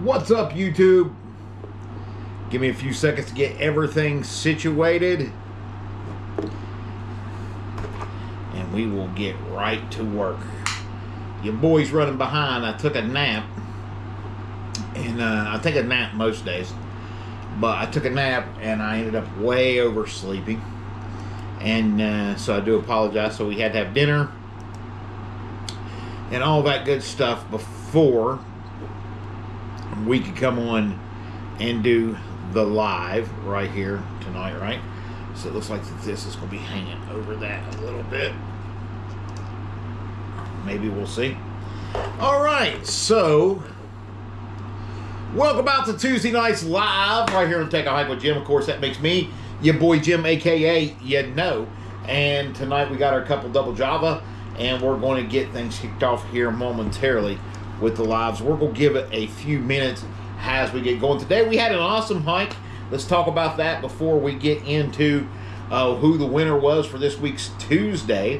What's up, YouTube? Give me a few seconds to get everything situated, and we will get right to work. Your boy's running behind. I took a nap, and I take a nap most days, but I took a nap and I ended up way oversleeping, and so I do apologize. So we had to have dinner and all that good stuff before we could come on and do the live right here tonight, right? So it looks like this is going to be hanging over that a little bit. Maybe we'll see. All right, so welcome out to Tuesday Nights Live right here on Take a Hike with Jim. Of course, that makes me your boy Jim, aka you know. And tonight we got our couple double Java, and we're going to get things kicked off here momentarily with the lives. We're going to give it a few minutes as we get going. Today we had an awesome hike. Let's talk about that before we get into who the winner was for this week's Tuesday.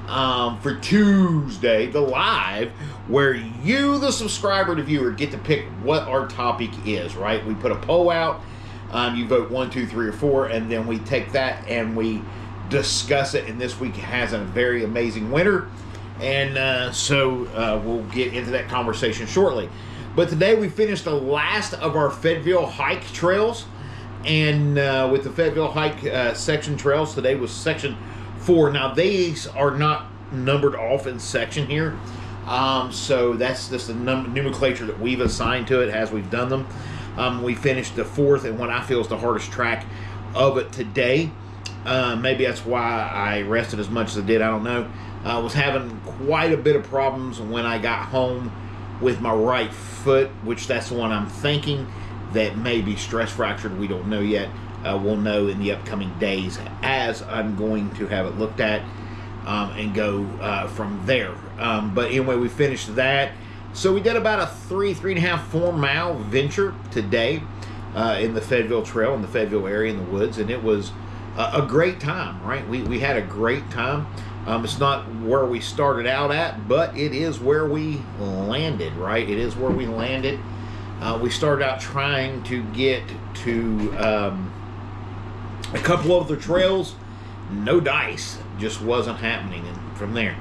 For Tuesday, the live, where you, the subscriber, the viewer, get to pick what our topic is, right? We put a poll out. You vote 1, 2, 3, or 4, and then we take that and we discuss it. And this week has a very amazing winner. And so we'll get into that conversation shortly. But today we finished the last of our Fayetteville hike trails. And with the Fayetteville hike section trails, today was section 4. Now these are not numbered off in section here. So that's just the nomenclature that we've assigned to it as we've done them. We finished the 4th and what I feel is the hardest track of it today. Maybe that's why I rested as much as I did. I don't know. I was having quite a bit of problems when I got home with my right foot, which that's the one I'm thinking that may be stress fractured. We don't know yet. We'll know in the upcoming days as I'm going to have it looked at and go from there. But anyway, we finished that. So we did about a 3.5, 4 mile venture today in the Fayetteville Trail, in the Fayetteville area in the woods, and it was a great time, right? We had a great time. It's not where we started out at, but it is where we landed, right? It is where we landed. We started out trying to get to a couple of other trails. No dice. Just wasn't happening. And from there.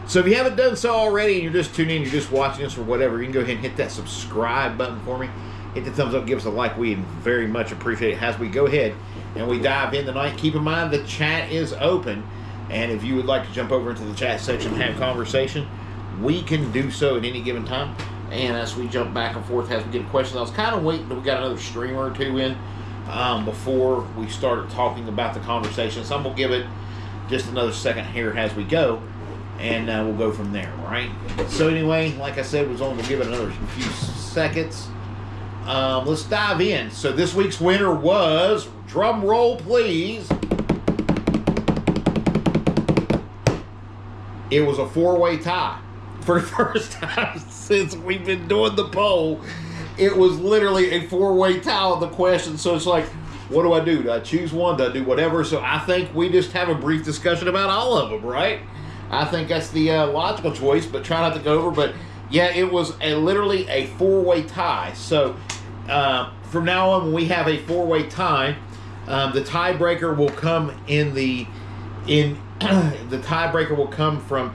So if you haven't done so already and you're just tuning in, you're just watching us or whatever, you can go ahead and hit that subscribe button for me. Hit the thumbs up, give us a like. We very much appreciate it as we go ahead and we dive in tonight. Keep in mind the chat is open. And if you would like to jump over into the chat section and have conversation, we can do so at any given time. And as we jump back and forth as we get questions, I was kind of waiting till we got another streamer or two in before we started talking about the conversation. So I'm going to give it just another second here as we go, and we'll go from there, right? So anyway, like I said, we'll give it another few seconds. Let's dive in. So this week's winner was, drum roll please, it was a 4-way tie. For the first time since we've been doing the poll, it was literally a 4-way tie on the question. So it's like, what do I do? Do I choose one? Do I do whatever? So I think we just have a brief discussion about all of them, right? I think that's the logical choice, but try not to go over. But yeah, it was literally a 4-way tie. So from now on, when we have a 4-way tie, the tiebreaker will come the tiebreaker will come from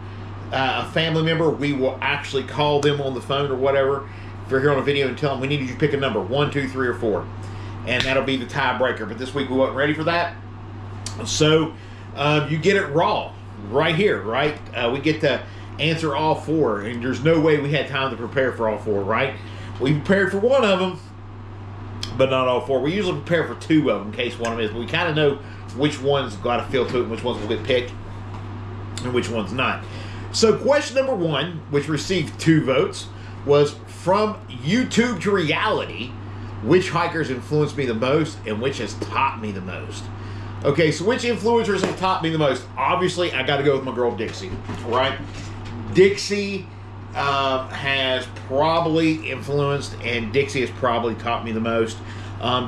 a family member. We will actually call them on the phone or whatever if you're here on a video and tell them we need you to pick a number 1, 2, 3, or 4, and that'll be the tiebreaker. But this week we wasn't ready for that, so you get it raw right here, right? We get to answer all 4, and there's no way we had time to prepare for all 4, right? We prepared for one of them, but not all 4. We usually prepare for 2 of them in case one of them is, but we kind of know which one's got a feel to it and which ones will get picked and which one's not. So question number 1, which received 2 votes, was from YouTube to reality, which hikers influenced me the most and which has taught me the most? Okay, so which influencers have taught me the most? Obviously, I got to go with my girl Dixie, right? Dixie has probably influenced, and Dixie has probably taught me the most.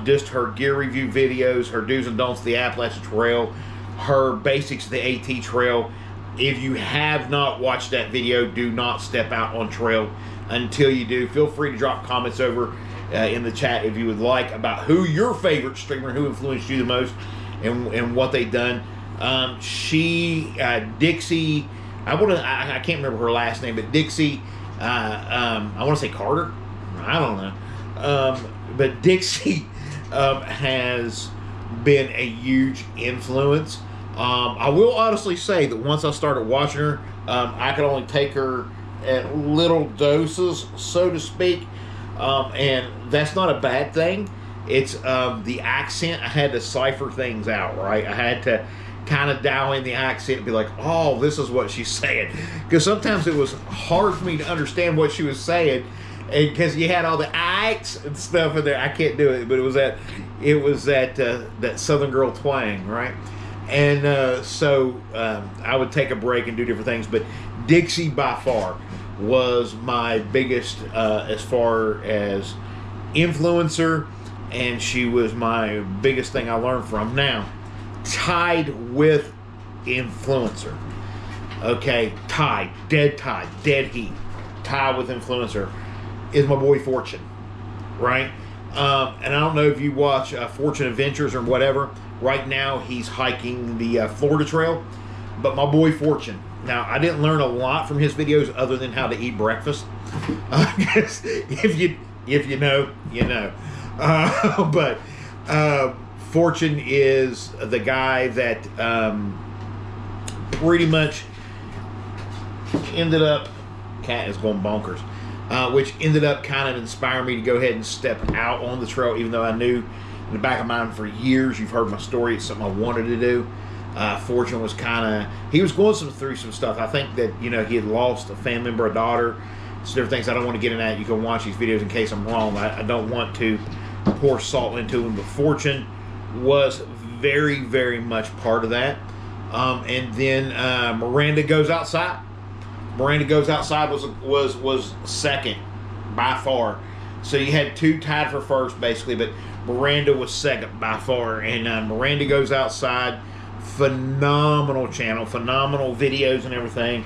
Just her gear review videos, her do's and don'ts of the Appalachian Trail, her basics of the AT Trail. If you have not watched that video, do not step out on trail until you do. Feel free to drop comments over in the chat if you would like, about who your favorite streamer, who influenced you the most, and what they've done. Dixie, I can't remember her last name, but Dixie, I want to say Carter. I don't know. But Dixie has been a huge influence. I will honestly say that once I started watching her, I could only take her at little doses, so to speak. And that's not a bad thing. It's the accent. I had to cipher things out, right? I had to kind of dial in the accent and be like, oh, this is what she's saying. Because sometimes it was hard for me to understand what she was saying, and because you had all the Ikes and stuff in there, I can't do it. But it was that Southern girl twang, right? And so I would take a break and do different things. But Dixie by far was my biggest as far as influencer, and she was my biggest thing I learned from. Now, tied with influencer, okay, dead heat, tied with influencer is my boy Fortune, right? And I don't know if you watch Fortune Adventures or whatever. Right now he's hiking the Florida Trail, but my boy Fortune. Now, I didn't learn a lot from his videos other than how to eat breakfast. Because if you know, you know. But Fortune is the guy that pretty much ended up, cat is going bonkers, which ended up kind of inspiring me to go ahead and step out on the trail, even though I knew in the back of my mind for years, you've heard my story, it's something I wanted to do. Fortune was he was going through some stuff. I think that, he had lost a family member, a daughter, some different things. I don't want to get into that. You can watch these videos in case I'm wrong. I don't want to pour salt into them, but Fortune was very, very much part of that. And then Miranda Goes Outside. Miranda Goes Outside was second by far. So you had two tied for first, basically, but Miranda was second by far. And Miranda Goes Outside, phenomenal channel, phenomenal videos and everything,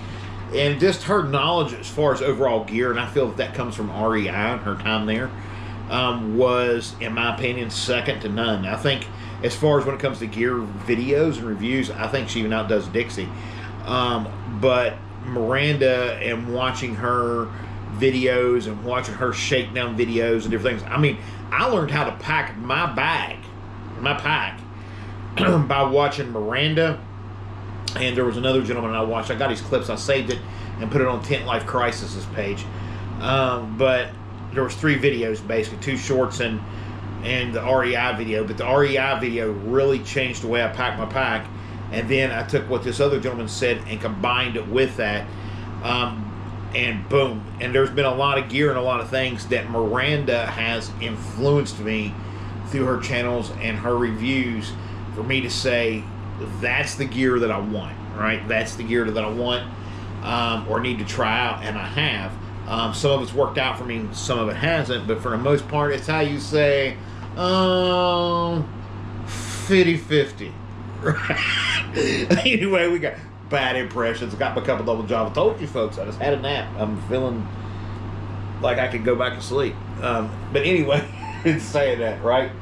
and just her knowledge as far as overall gear, and I feel that comes from REI and her time there, was, in my opinion, second to none. I think as far as when it comes to gear videos and reviews, I think she even outdoes Dixie. But Miranda, and watching her videos and watching her shakedown videos and different things, I mean, I learned how to pack my pack by watching Miranda, and there was another gentleman I watched. I got his clips, I saved it and put it on Tent Life Crisis's page. But there was 3 videos, basically 2 shorts and the REI video. But the REI video really changed the way I packed my pack. And then I took what this other gentleman said and combined it with that, and boom. And there's been a lot of gear and a lot of things that Miranda has influenced me through her channels and her reviews, for me to say, that's the gear that I want, right? That's the gear that I want, or need to try out, and I have. Some of it's worked out for me, some of it hasn't, but for the most part, it's how you say, 50-50. Anyway, we got bad impressions. Got my couple double job. I told you folks, I just had a nap. I'm feeling like I could go back to sleep. But anyway, saying that, right?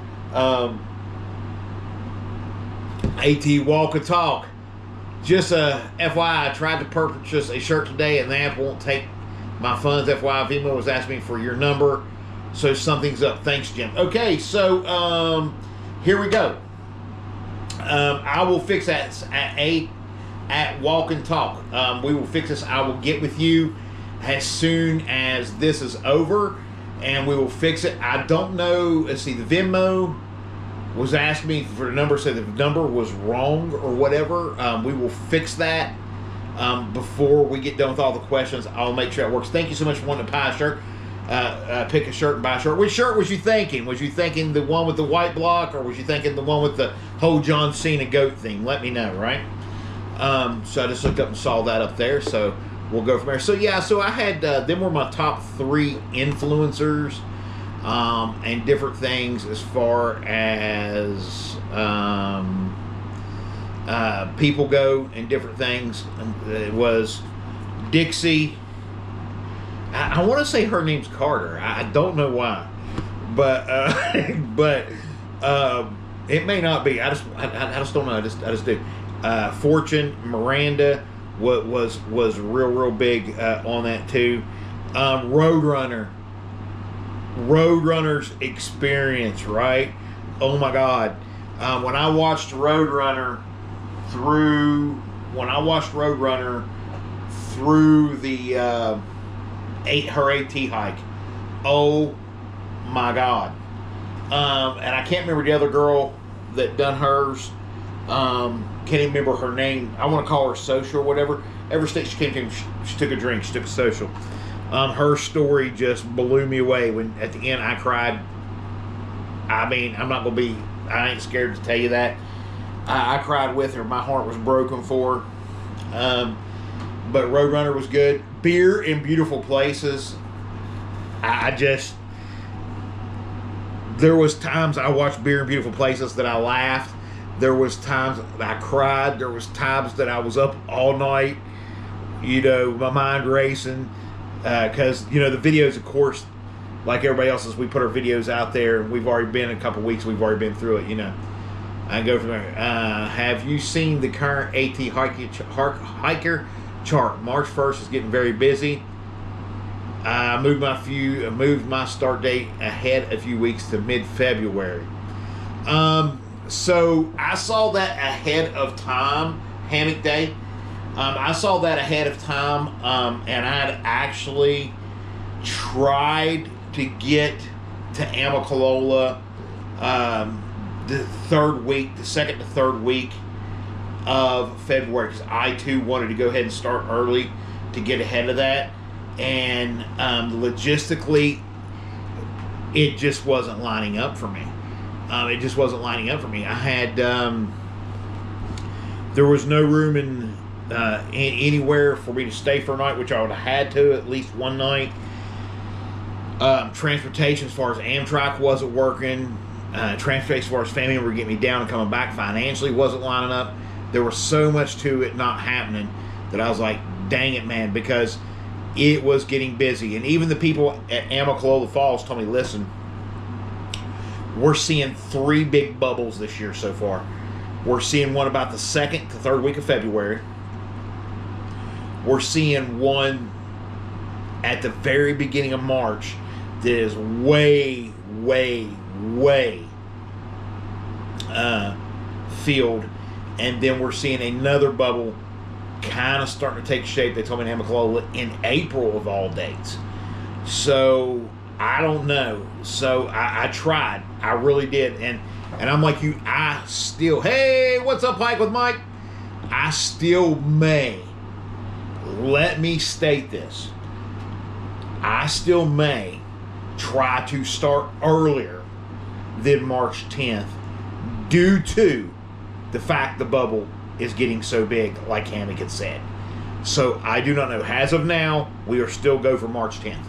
AT Walk and Talk. Just FYI, I tried to purchase a shirt today and the app won't take my funds. FYI, Venmo was asking me for your number, so something's up. Thanks, Jim. Okay, so here we go. I will fix that at Walk and Talk. We will fix this. I will get with you as soon as this is over, and we will fix it. I don't know. Let's see. The Venmo was asking me for the number, said the number was wrong or whatever. We will fix that before we get done with all the questions. I'll make sure it works. Thank you so much for wanting to buy a shirt. Pick a shirt and buy a shirt. Which shirt was you thinking? Was you thinking the one with the white block, or was you thinking the one with the whole John Cena goat theme? Let me know, right? So I just looked up and saw that up there, so we'll go from there. So yeah, so I had, them were my top 3 influencers, and different things as far as people go and different things. It was Dixie. I want to say her name's Carter. I don't know why. but but it may not be. I just don't know. I just do. Fortune, Miranda was real big on that too. Roadrunner's experience, right? Oh my God. When I watched Roadrunner through the her AT hike, oh my God. And I can't remember the other girl that done hers. Can't even remember her name. I want to call her Social or whatever. Every state she came to, she took a drink. She took a Social. Her story just blew me away. When at the end I cried. I mean, I ain't scared to tell you that. I cried with her. My heart was broken for her. But Roadrunner was good. Beer in Beautiful Places. There was times I watched Beer in Beautiful Places that I laughed. There was times I cried. There was times that I was up all night, my mind racing. Because, the videos, of course, like everybody else's, we put our videos out there. And we've already been a couple weeks. We've already been through it, I go from there. Have you seen the current AT hiker chart? March 1st is getting very busy. I moved my start date ahead a few weeks to mid-February. So I saw that ahead of time, Hammock Day. I saw that ahead of time, and I'd actually tried to get to Amicalola the second to third week of February, because I too wanted to go ahead and start early to get ahead of that. And logistically, it just wasn't lining up for me. I had there was no room in anywhere for me to stay for a night, which I would have had to at least one night. Transportation as far as Amtrak wasn't working. Transportation as far as family were getting me down and coming back financially wasn't lining up. There was so much to it not happening that I was like, dang it, man, because it was getting busy. And even the people at Amicalola Falls told me, listen, we're seeing 3 big bubbles this year so far. We're seeing one about the second to third week of February. We're seeing one at the very beginning of March that is way filled. And then we're seeing another bubble kind of starting to take shape. They told me in Amicalola in April of all dates. So I don't know. So I tried. I really did. And I'm like you, I still, hey, what's up, Hike with Mike? I still may, let me state this, I still may try to start earlier than March 10th due to the fact the bubble is getting so big, like Hammock had said. So I do not know. As of now, we are still go for March 10th.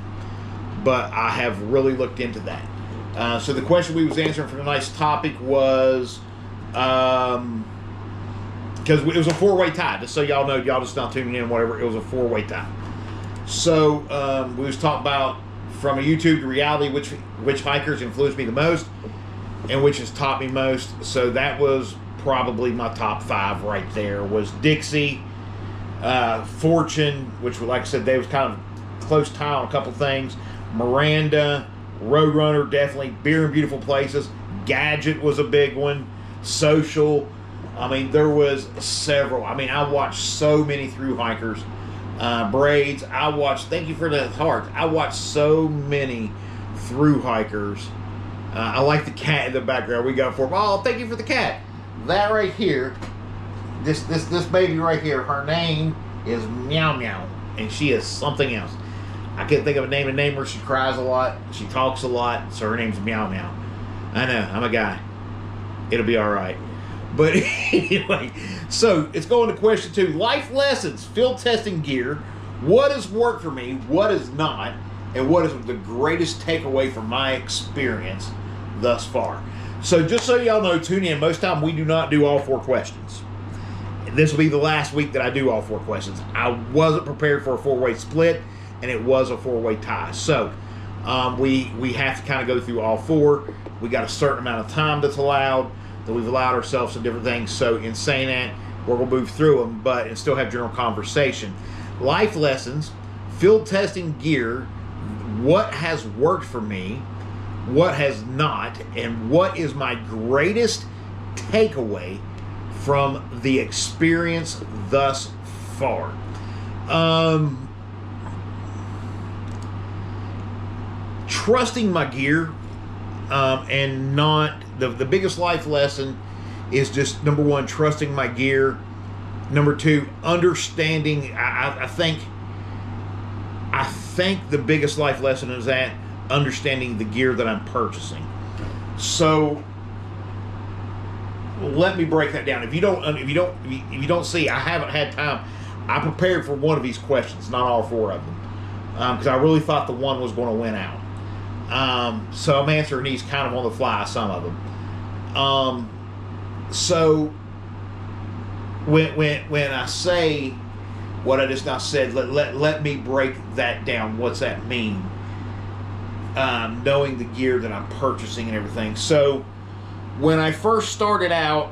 But I have really looked into that. So the question we was answering for tonight's topic was, because it was a 4-way tie. Just so y'all know, y'all just not tuning in, whatever. It was a 4-way tie. So we was talking about from a YouTube to reality, which hikers influenced me the most and which has taught me most. So that was probably my top 5 right there. Was Dixie, Fortune, which, like I said, they was kind of close tie on a couple things. Miranda, Roadrunner, definitely. Beer in Beautiful Places. Gadget was a big one. Social. I mean, there was several. I mean, I watched so many through hikers. Braids. I watched, thank you for the heart. I watched so many through hikers. I like the cat in the background we got for him. Oh, thank you for the cat. That right here, this baby right here, her name is Meow Meow, and she is something else. I can't think of a name to name her. She cries a lot. She talks a lot. So her name's Meow Meow. I know. I'm a guy. It'll be all right. But anyway, so it's going to question 2. Life lessons, field testing gear. What has worked for me? What has not? And what is the greatest takeaway from my experience thus far? So just so y'all know, tune in. Most time we do not do all 4 questions. This will be the last week that I do all 4 questions. I wasn't prepared for a 4-way split, and it was a 4-way tie. So We have to kind of go through all 4. We got a certain amount of time that's allowed, that we've allowed ourselves some different things. So in saying that, we're going to move through them, but and still have general conversation. Life lessons, field testing gear, what has worked for me, what has not, and what is my greatest takeaway from the experience thus far. Trusting my gear, and not the biggest life lesson is just, number 1, trusting my gear. Number 2, understanding. I think the biggest life lesson is that understanding the gear that I'm purchasing. So let me break that down. If you don't see, I haven't had time. I prepared for one of these questions, not all 4 of them, because I really thought the one was going to win out. So I'm answering these kind of on the fly, some of them. So when I say what I just now said, let me break that down. What's that mean? Knowing the gear that I'm purchasing and everything. So when I first started out,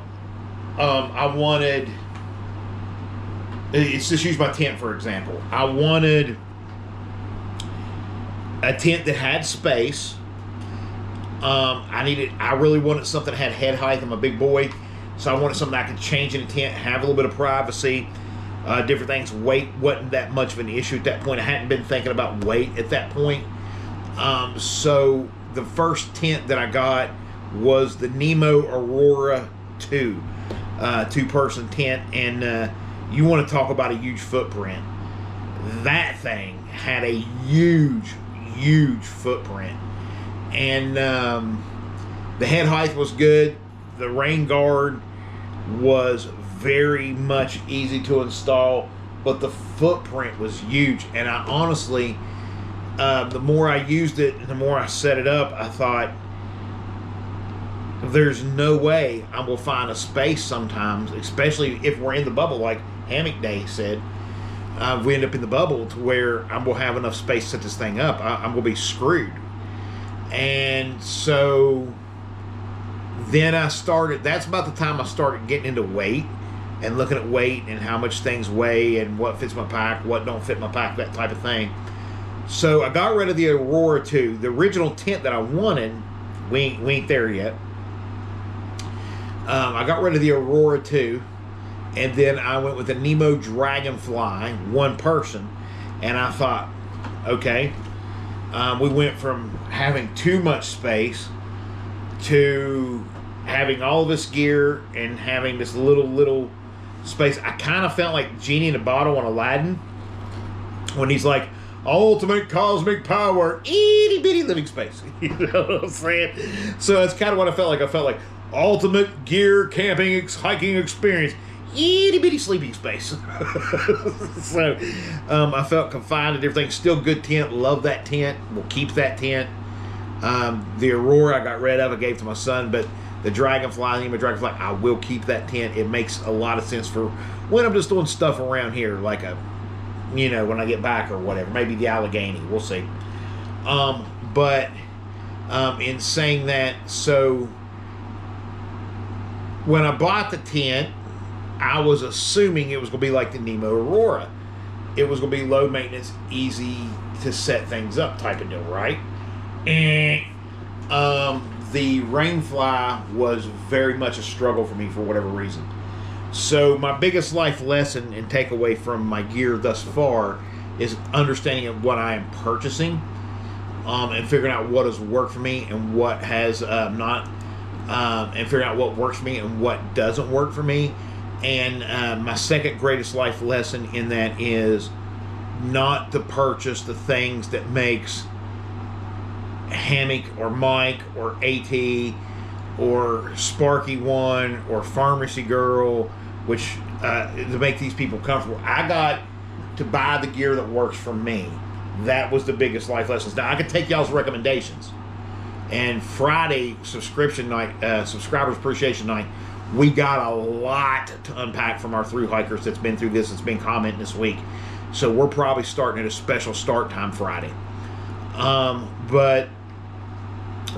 I wanted, let's just use my tent for example. I wanted a tent that had space. I really wanted something that had head height. I'm a big boy, so I wanted something I could change in a tent, have a little bit of privacy, different things. Weight wasn't that much of an issue at that point. I hadn't been thinking about weight at that point. So the first tent that I got was the Nemo Aurora 2, 2-person tent, and you want to talk about a huge footprint. That thing had a huge footprint, and the head height was good. The rain guard was very much easy to install, but the footprint was huge. And I honestly, the more I used it and the more I set it up, I thought, there's no way I'm going to find a space sometimes, especially if we're in the bubble, like Hammock Day said. We end up in the bubble to where I'm going to have enough space to set this thing up. I'm going to be screwed. And so then that's about the time I started getting into weight and looking at weight and how much things weigh and what fits my pack, what don't fit my pack, that type of thing. So I got rid of the Aurora 2. The original tent that I wanted, we ain't there yet. I got rid of the Aurora 2. And then I went with the Nemo Dragonfly, 1 person. And I thought, okay, we went from having too much space to having all this gear and having this little space. I kind of felt like Genie in a Bottle on Aladdin when he's like, ultimate cosmic power, itty bitty living space. You know what I'm saying? So that's kind of what I felt like. I felt like ultimate gear camping hiking experience, itty bitty sleeping space. So I felt confined to different things. Still good tent. Love that tent. We'll keep that tent. The Aurora I got rid of. I gave to my son, but the Dragonfly, the Nemo Dragonfly, I will keep that tent. It makes a lot of sense for when I'm just doing stuff around here, like when I get back or whatever. Maybe the Allegheny. We'll see. But in saying that, so when I bought the tent, I was assuming it was going to be like the Nemo Aurora. It was going to be low maintenance, easy to set things up type of deal, right? And the Rainfly was very much a struggle for me for whatever reason. So my biggest life lesson and takeaway from my gear thus far is understanding what I am purchasing, and figuring out what has worked for me and what has not, and figuring out what works for me and what doesn't work for me. And my second greatest life lesson in that is not to purchase the things that makes Hammock or Mike or AT or Sparky One or Pharmacy Girl, which to make these people comfortable. I got to buy the gear that works for me. That was the biggest life lessons. Now I could take y'all's recommendations. And Friday subscription night, subscribers appreciation night, we got a lot to unpack from our through hikers that's been through this, that's been commenting this week. So we're probably starting at a special start time Friday. But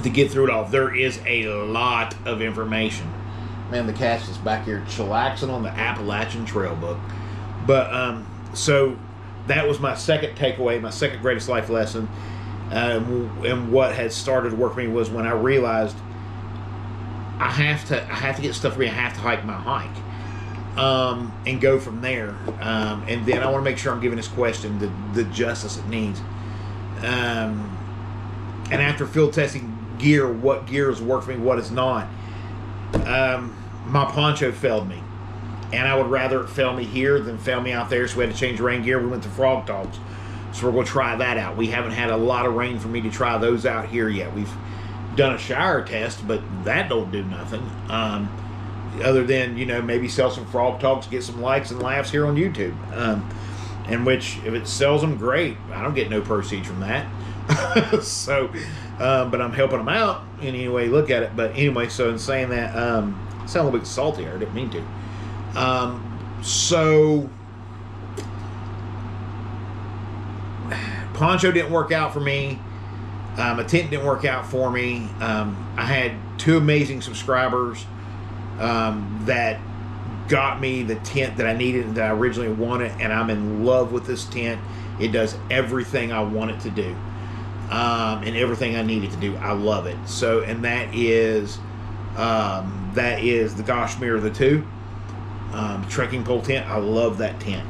to get through it all, there is a lot of information. Man, the cat's is back here chillaxing on the Appalachian Trail book. But so that was my second takeaway, my second greatest life lesson. And what had started to work for me was when I realized I have to get stuff for me. I have to hike my hike, and go from there. And then I want to make sure I'm giving this question the justice it needs. And after field testing gear, what gear has worked for me, what is not. My poncho failed me, and I would rather it fail me here than fail me out there. So we had to change rain gear. We went to Frog Talks, so we're going to try that out. We haven't had a lot of rain for me to try those out here yet. We've done a shower test, but that don't do nothing. Other than, maybe sell some Frog Talks, get some likes and laughs here on YouTube. In which, if it sells them, great. I don't get no proceeds from that. So, but I'm helping them out in any way you look at it. But anyway, so in saying that, I sound a little bit salty. I didn't mean to. So poncho didn't work out for me. A tent didn't work out for me. I had 2 amazing subscribers that got me the tent that I needed and that I originally wanted, and I'm in love with this tent. It does everything I want it to do, and everything I need it to do. I love it. So, and that is the Kashmir the 2 trekking pole tent. I love that tent.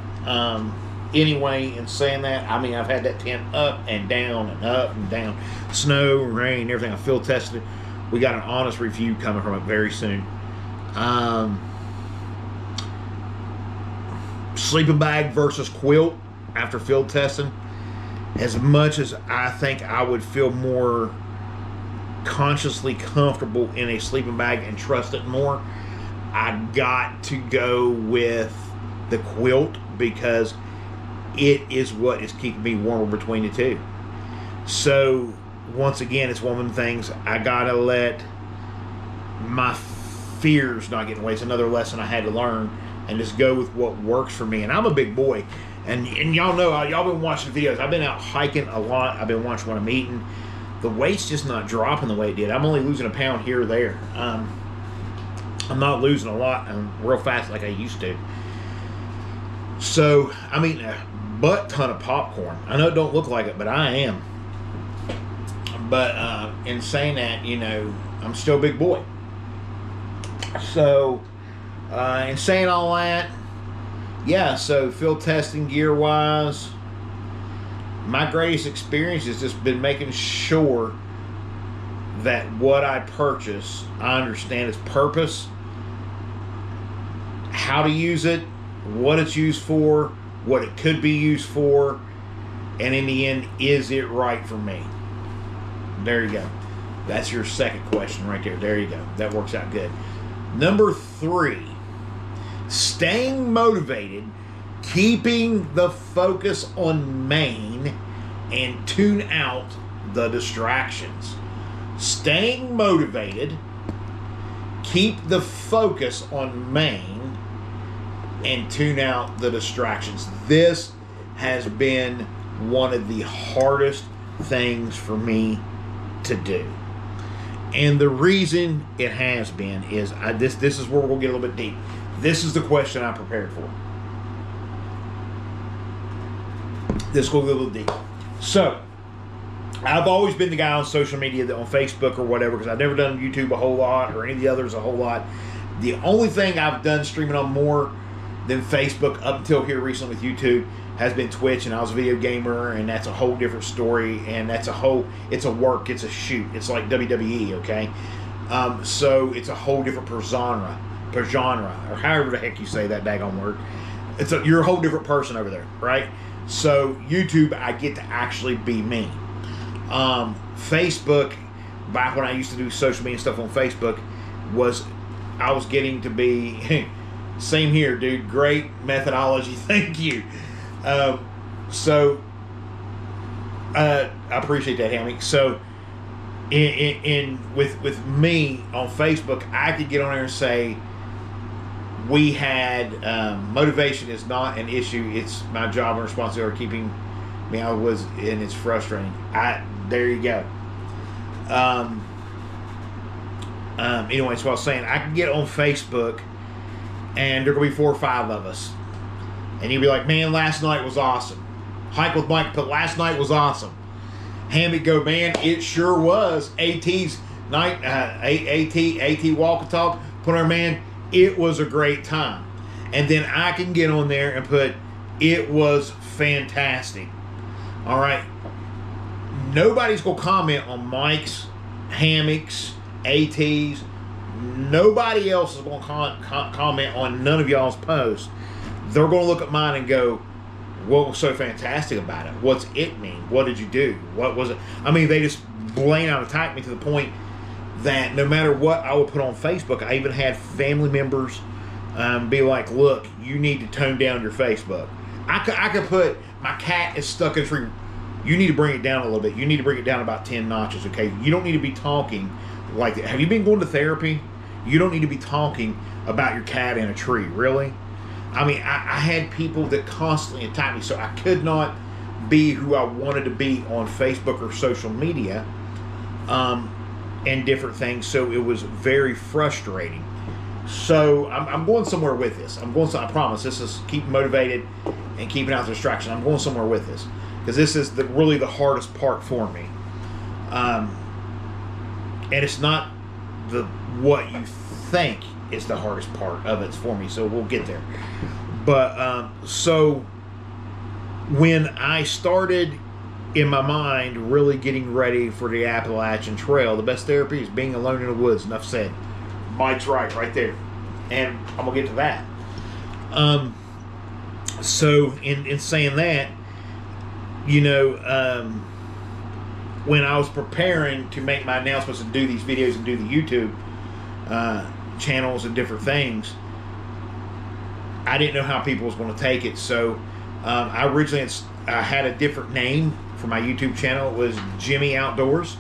Anyway, in saying that, I mean, I've had that tent up and down and up and down, snow, rain, everything. I field tested it. We got an honest review coming from it very soon. Sleeping bag versus quilt after field testing. As much as I think I would feel more consciously comfortable in a sleeping bag and trust it more, I got to go with the quilt because it is what is keeping me warmer between the two. So once again, it's one of them things I gotta let my fears not get in the way. It's another lesson I had to learn, and just go with what works for me. And I'm a big boy, and y'all know, y'all been watching the videos. I've been out hiking a lot. I've been watching what I'm eating. The weight's just not dropping the way it did. I'm only losing a pound here or there. I'm not losing a lot and real fast like I used to. So I'm eating a butt ton of popcorn. I know it don't look like it, but I am. But in saying that, I'm still a big boy. So in saying all that, yeah, so field testing gear wise, my greatest experience has just been making sure that what I purchase, I understand its purpose, how to use it, what it's used for, what it could be used for, and in the end, is it right for me? There you go. That's your second question right there. There you go. That works out good. Number 3, staying motivated, keeping the focus on main, and tune out the distractions. Staying motivated, keep the focus on main, and tune out the distractions. This has been one of the hardest things for me to do. And the reason it has been is, this is where we'll get a little bit deep. This is the question I prepared for. This will get a little deep. So, I've always been the guy on social media, on Facebook or whatever, because I've never done YouTube a whole lot or any of the others a whole lot. The only thing I've done streaming on more than Facebook up until here recently with YouTube has been Twitch, and I was a video gamer, and that's a whole different story, and it's a work, it's a shoot. It's like WWE, okay? So it's a whole different per genre, or however the heck you say that daggone word. You're a whole different person over there, right? So YouTube, I get to actually be me. Facebook, back when I used to do social media stuff on Facebook, I was getting to be, same here, dude, great methodology, thank you. So I appreciate that, Hammy. So with me on Facebook, I could get on there and say, we had motivation is not an issue. It's my job and responsibility keeping me out of the woods, and it's frustrating. There you go. Anyway, so I was saying, I can get on Facebook, and there going to be 4 or 5 of us. And you'd be like, man, last night was awesome. Hike with Mike put, last night was awesome. Hammock go, man, it sure was. AT's night, AT walk and talk, put our man, it was a great time. And then I can get on there and put, it was fantastic. All right. Nobody's going to comment on Mike's, Hammock's, AT's. Nobody else is going to comment on none of y'all's posts. They're going to look at mine and go, what was so fantastic about it? What's it mean? What did you do? What was it? I mean, they just blatant out attacked me to the point that no matter what I would put on Facebook, I even had family members be like, look, you need to tone down your Facebook. I could put, my cat is stuck in a tree. You need to bring it down a little bit. You need to bring it down about 10 notches, okay? You don't need to be talking like that. Have you been going to therapy? You don't need to be talking about your cat in a tree, really? I mean, I had people that constantly attacked me, so I could not be who I wanted to be on Facebook or social media and different things, so it was very frustrating. So I'm going somewhere with this. I promise, this is keep motivated and keeping out the distraction. I'm going somewhere with this, because this is really the hardest part for me. And it's not what you think is the hardest part of it for me, so we'll get there. But so when I started in my mind really getting ready for the Appalachian Trail, the best therapy is being alone in the woods. Enough said. Mike's right there, and I'm gonna get to that. So in saying that, you know, when I was preparing to make my announcements and do these videos and do the YouTube channels and different things, I didn't know how people was going to take it. So I originally had a different name for my YouTube channel. It was Jimmy Outdoors.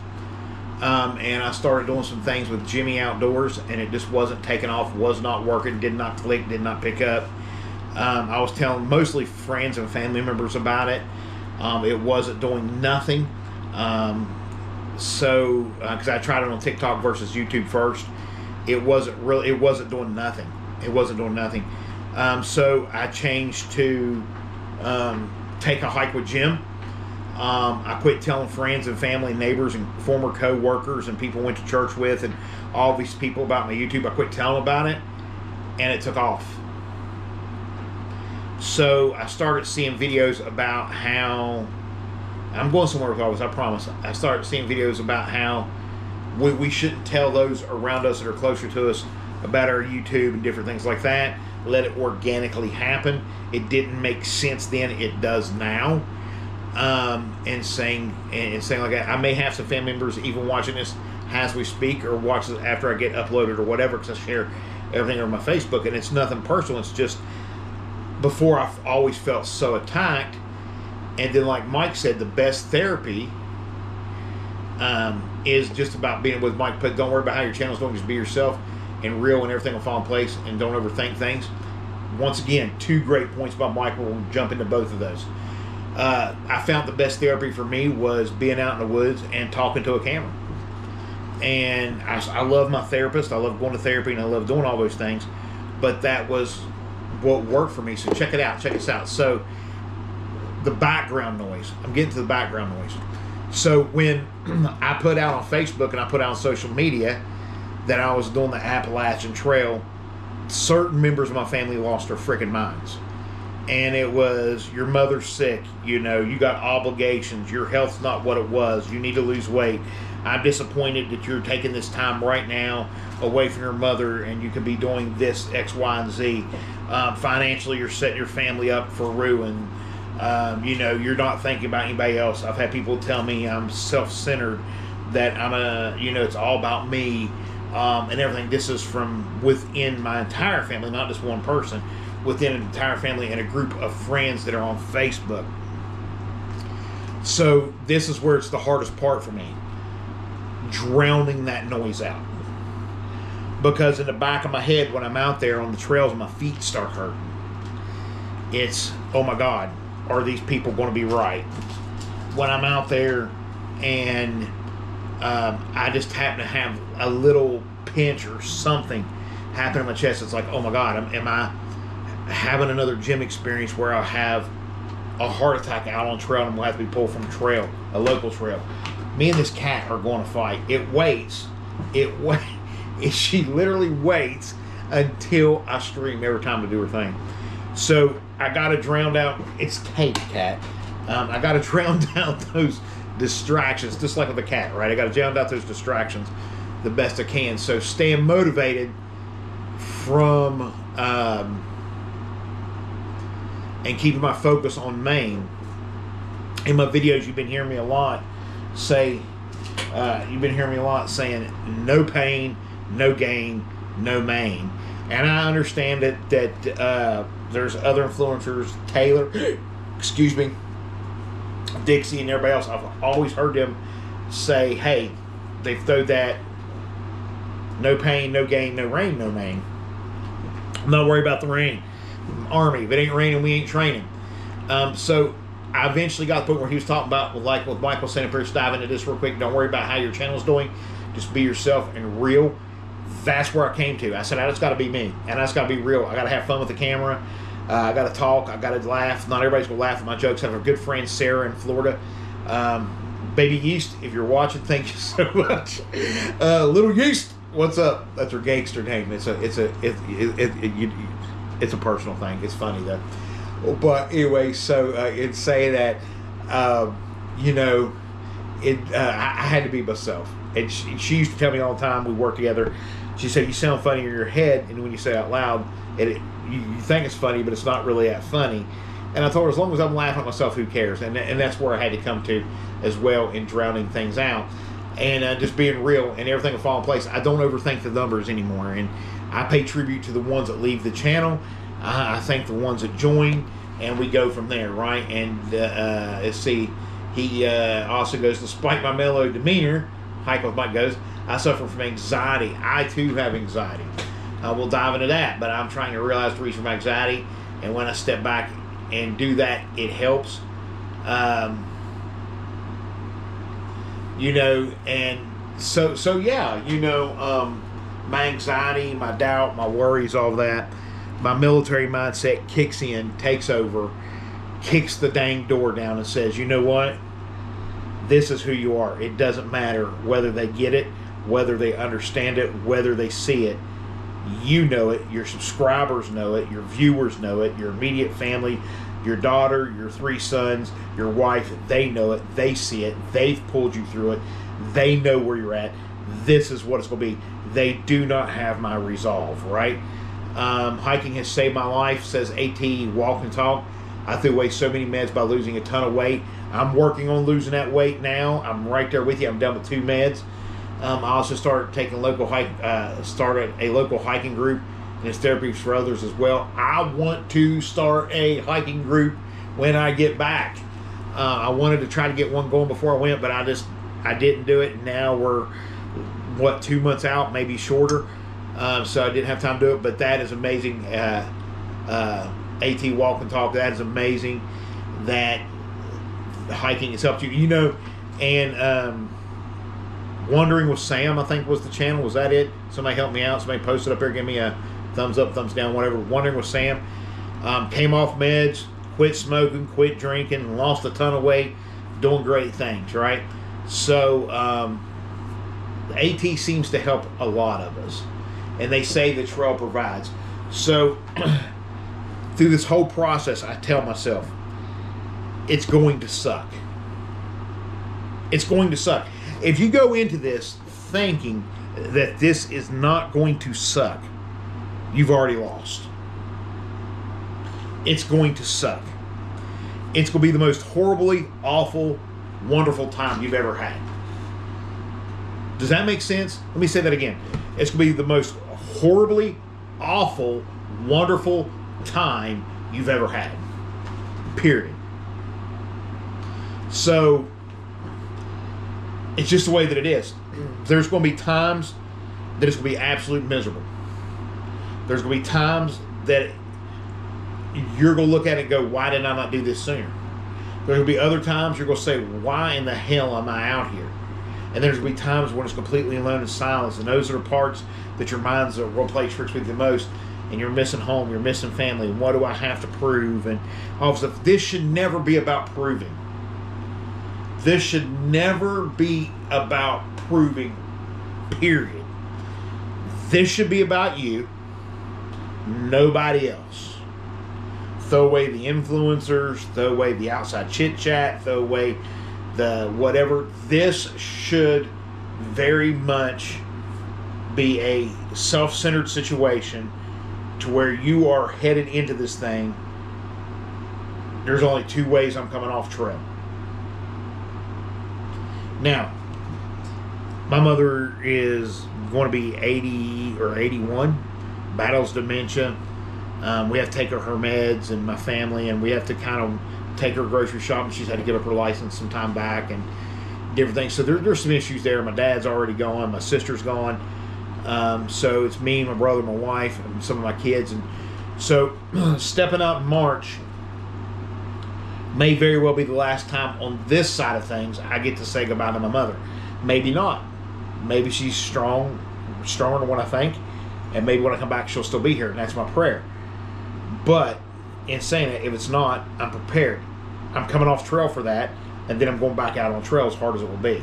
And I started doing some things with Jimmy Outdoors, and it just wasn't taking off, was not working, did not click, did not pick up. I was telling mostly friends and family members about it. It wasn't doing nothing. Because I tried it on TikTok versus YouTube first, it wasn't doing nothing. It wasn't doing nothing. So I changed to Take a Hike with Jim. I quit telling friends and family, neighbors, and former co-workers and people I went to church with and all these people about my YouTube. I quit telling them about it, and it took off. So I started seeing videos about how, I'm going somewhere with all this, I promise. I started seeing videos about how we shouldn't tell those around us that are closer to us about our YouTube and different things like that. Let it organically happen. It didn't make sense then. It does now. And saying like that. I may have some family members even watching this as we speak, or watch this after I get uploaded or whatever, because I share everything on my Facebook, and it's nothing personal. It's just before I've always felt so attacked, and then like Mike said, the best therapy is just about being with Mike. But don't worry about how your channel's doing. Just be yourself and real, and everything will fall in place. And don't overthink things. Once again, 2 great points by Mike. We'll jump into both of those. I found the best therapy for me was being out in the woods and talking to a camera. And I love my therapist. I love going to therapy, and I love doing all those things. But that was what worked for me. So check it out. Check us out. So the background noise. I'm getting to the background noise. So when I put out on Facebook and I put out on social media that I was doing the Appalachian Trail, certain members of my family lost their freaking minds. And it was, your mother's sick, you know, you got obligations, your health's not what it was, you need to lose weight. I'm disappointed that you're taking this time right now away from your mother, and you could be doing this X, Y, and Z. Financially, you're setting your family up for ruin. You know, you're not thinking about anybody else. I've had people tell me I'm self-centered, that it's all about me, and everything. This is from within my entire family, not just one person. Within an entire family and a group of friends that are on Facebook. So this is where it's the hardest part for me. Drowning that noise out. Because in the back of my head, when I'm out there on the trails, my feet start hurting. It's, oh my God, are these people going to be right? When I'm out there and I just happen to have a little pinch or something happen in my chest. It's like, oh my God, am I having another gym experience where I'll have a heart attack out on trail and we'll have to be pulled from a trail, a local trail. Me and this cat are going to fight. It waits. She literally waits until I scream every time to do her thing. So I got to drown out. It's Kate, cat. I got to drown out those distractions, just like with the cat, right? I got to drown out those distractions the best I can. So staying motivated from and keeping my focus on Maine. In my videos, you've been hearing me a lot saying, no pain, no gain, no Maine. And I understand that there's other influencers, Taylor, excuse me, Dixie, and everybody else. I've always heard them say, hey, they throw that no pain, no gain, no rain, no Maine. I'm not worried about the rain. Army, if it ain't raining, we ain't training. So I eventually got to the point where he was talking about, like with Michael St. Pierce, dive into this real quick. Don't worry about how your channel's doing. Just be yourself and real. That's where I came to. I said, I just got to be me. And I just got to be real. I got to have fun with the camera. I got to talk. I got to laugh. Not everybody's going to laugh at my jokes. I have a good friend, Sarah, in Florida. Baby Yeast, if you're watching, thank you so much. Little Yeast, what's up? That's her gangster name. It's a personal thing. It's funny though. But anyway, so it'd say that, I had to be myself. And she used to tell me all the time, we work together, she said, you sound funny in your head, and when you say it out loud, you think it's funny, but it's not really that funny. And I told her, as long as I'm laughing at myself, who cares? And that's where I had to come to as well in drowning things out. And just being real, and everything will fall in place. I don't overthink the numbers anymore. And I pay tribute to the ones that leave the channel. I thank the ones that join, and we go from there, right? And let's see, he also goes, despite my mellow demeanor, Hike with Mike goes, I suffer from anxiety. I too have anxiety. We'll dive into that, but I'm trying to realize the reason for my anxiety, and when I step back and do that, it helps. And so yeah, my anxiety, my doubt, my worries, all that. My military mindset kicks in, takes over, kicks the dang door down and says, you know what? This is who you are. It doesn't matter whether they get it, whether they understand it, whether they see it. You know it. Your subscribers know it. Your viewers know it. Your immediate family, your daughter, your 3 sons, your wife, they know it. They see it. They've pulled you through it. They know where you're at. This is what it's going to be. They do not have my resolve, right? Hiking has saved my life, says AT Walk and Talk. I threw away so many meds by losing a ton of weight. I'm working on losing that weight now. I'm right there with you. I'm done with 2 meds. I also started taking started a local hiking group, and it's therapy for others as well. I want to start a hiking group when I get back. I wanted to try to get one going before I went, but I didn't do it. Now we're 2 months out, maybe shorter. So I didn't have time to do it, but that is amazing. AT Walk and Talk, that is amazing that hiking has helped you, and Wandering with Sam, I think was the channel. Was that it? Somebody help me out. Somebody posted up there, give me a thumbs up, thumbs down, whatever. Wandering with Sam. Came off meds, quit smoking, quit drinking, lost a ton of weight, doing great things, right? So the AT seems to help a lot of us. And they say the trail provides. So through this whole process, I tell myself, it's going to suck. It's going to suck. If you go into this thinking that this is not going to suck, you've already lost. It's going to suck. It's going to be the most horribly, awful, wonderful time you've ever had. Does that make sense? Let me say that again. It's going to be the most horribly, awful, wonderful time you've ever had. Period. So it's just the way that it is. There's going to be times that it's going to be absolutely miserable. There's going to be times that you're going to look at it and go, why did I not do this sooner? There's going to be other times you're going to say, why in the hell am I out here? And there's going to be times when it's completely alone in silence. And those are the parts that your mind's will play tricks with the most. And you're missing home, you're missing family. And what do I have to prove? And all this stuff. This should never be about proving. This should never be about proving, period. This should be about you, nobody else. Throw away the influencers, throw away the outside chit chat, throw away the whatever. This should very much be a self-centered situation to where you are headed into this thing. There's only two ways I'm coming off trail. Now, my mother is going to be 80 or 81, battles dementia. We have to take her meds and my family, and we have to kind of take her grocery shopping. She's had to give up her license some time back and different things. So there's some issues there. My dad's already gone. My sister's gone. So it's me, my brother, my wife, and some of my kids. And so stepping up in March may very well be the last time on this side of things I get to say goodbye to my mother. Maybe not. Maybe she's stronger than what I think, and maybe when I come back she'll still be here, and that's my prayer. But in saying it, if it's not, I'm prepared. I'm coming off trail for that, and then I'm going back out on trail as hard as it will be.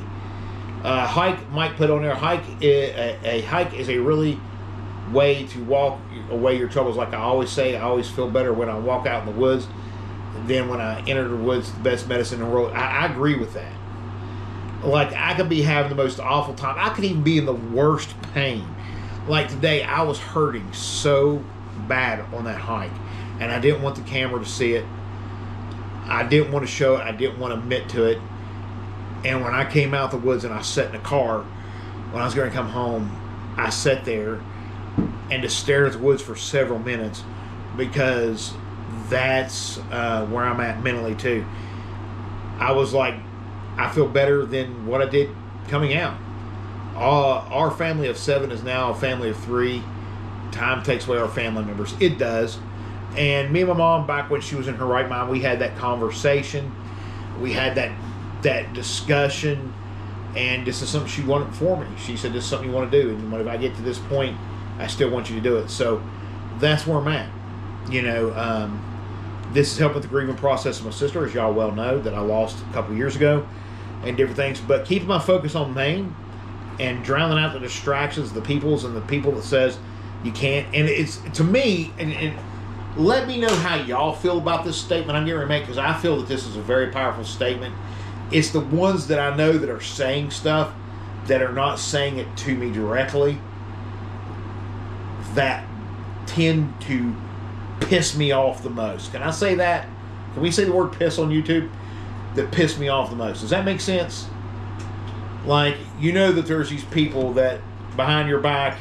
Hike, Mike put on there, a hike is a really way to walk away your troubles. Like I always say, I always feel better when I walk out in the woods than when I enter the woods. The best medicine in the world. I agree with that. Like, I could be having the most awful time. I could even be in the worst pain. Like today, I was hurting so bad on that hike, and I didn't want the camera to see it. I didn't want to show it. I didn't want to admit to it. And when I came out the woods and I sat in the car, when I was going to come home, I sat there and just stared at the woods for several minutes, because that's where I'm at mentally too. I was like, I feel better than what I did coming out. Our family of 7 is now a family of 3. Time takes away our family members. It does. And me and my mom, back when she was in her right mind, we had that conversation. We had that discussion. And this is something she wanted for me. She said, this is something you want to do. And when I get to this point, I still want you to do it. So that's where I'm at. You know, this is helping with the grieving process of my sister, as y'all well know, that I lost a couple years ago, and different things. But keeping my focus on Maine and drowning out the distractions, the people that says you can't. And it's, to me, and let me know how y'all feel about this statement I'm getting ready to make, because I feel that this is a very powerful statement. It's the ones that I know that are saying stuff that are not saying it to me directly that tend to piss me off the most. Can I say that? Can we say the word piss on YouTube? That piss me off the most. Does that make sense? Like, you know that there's these people that behind your back,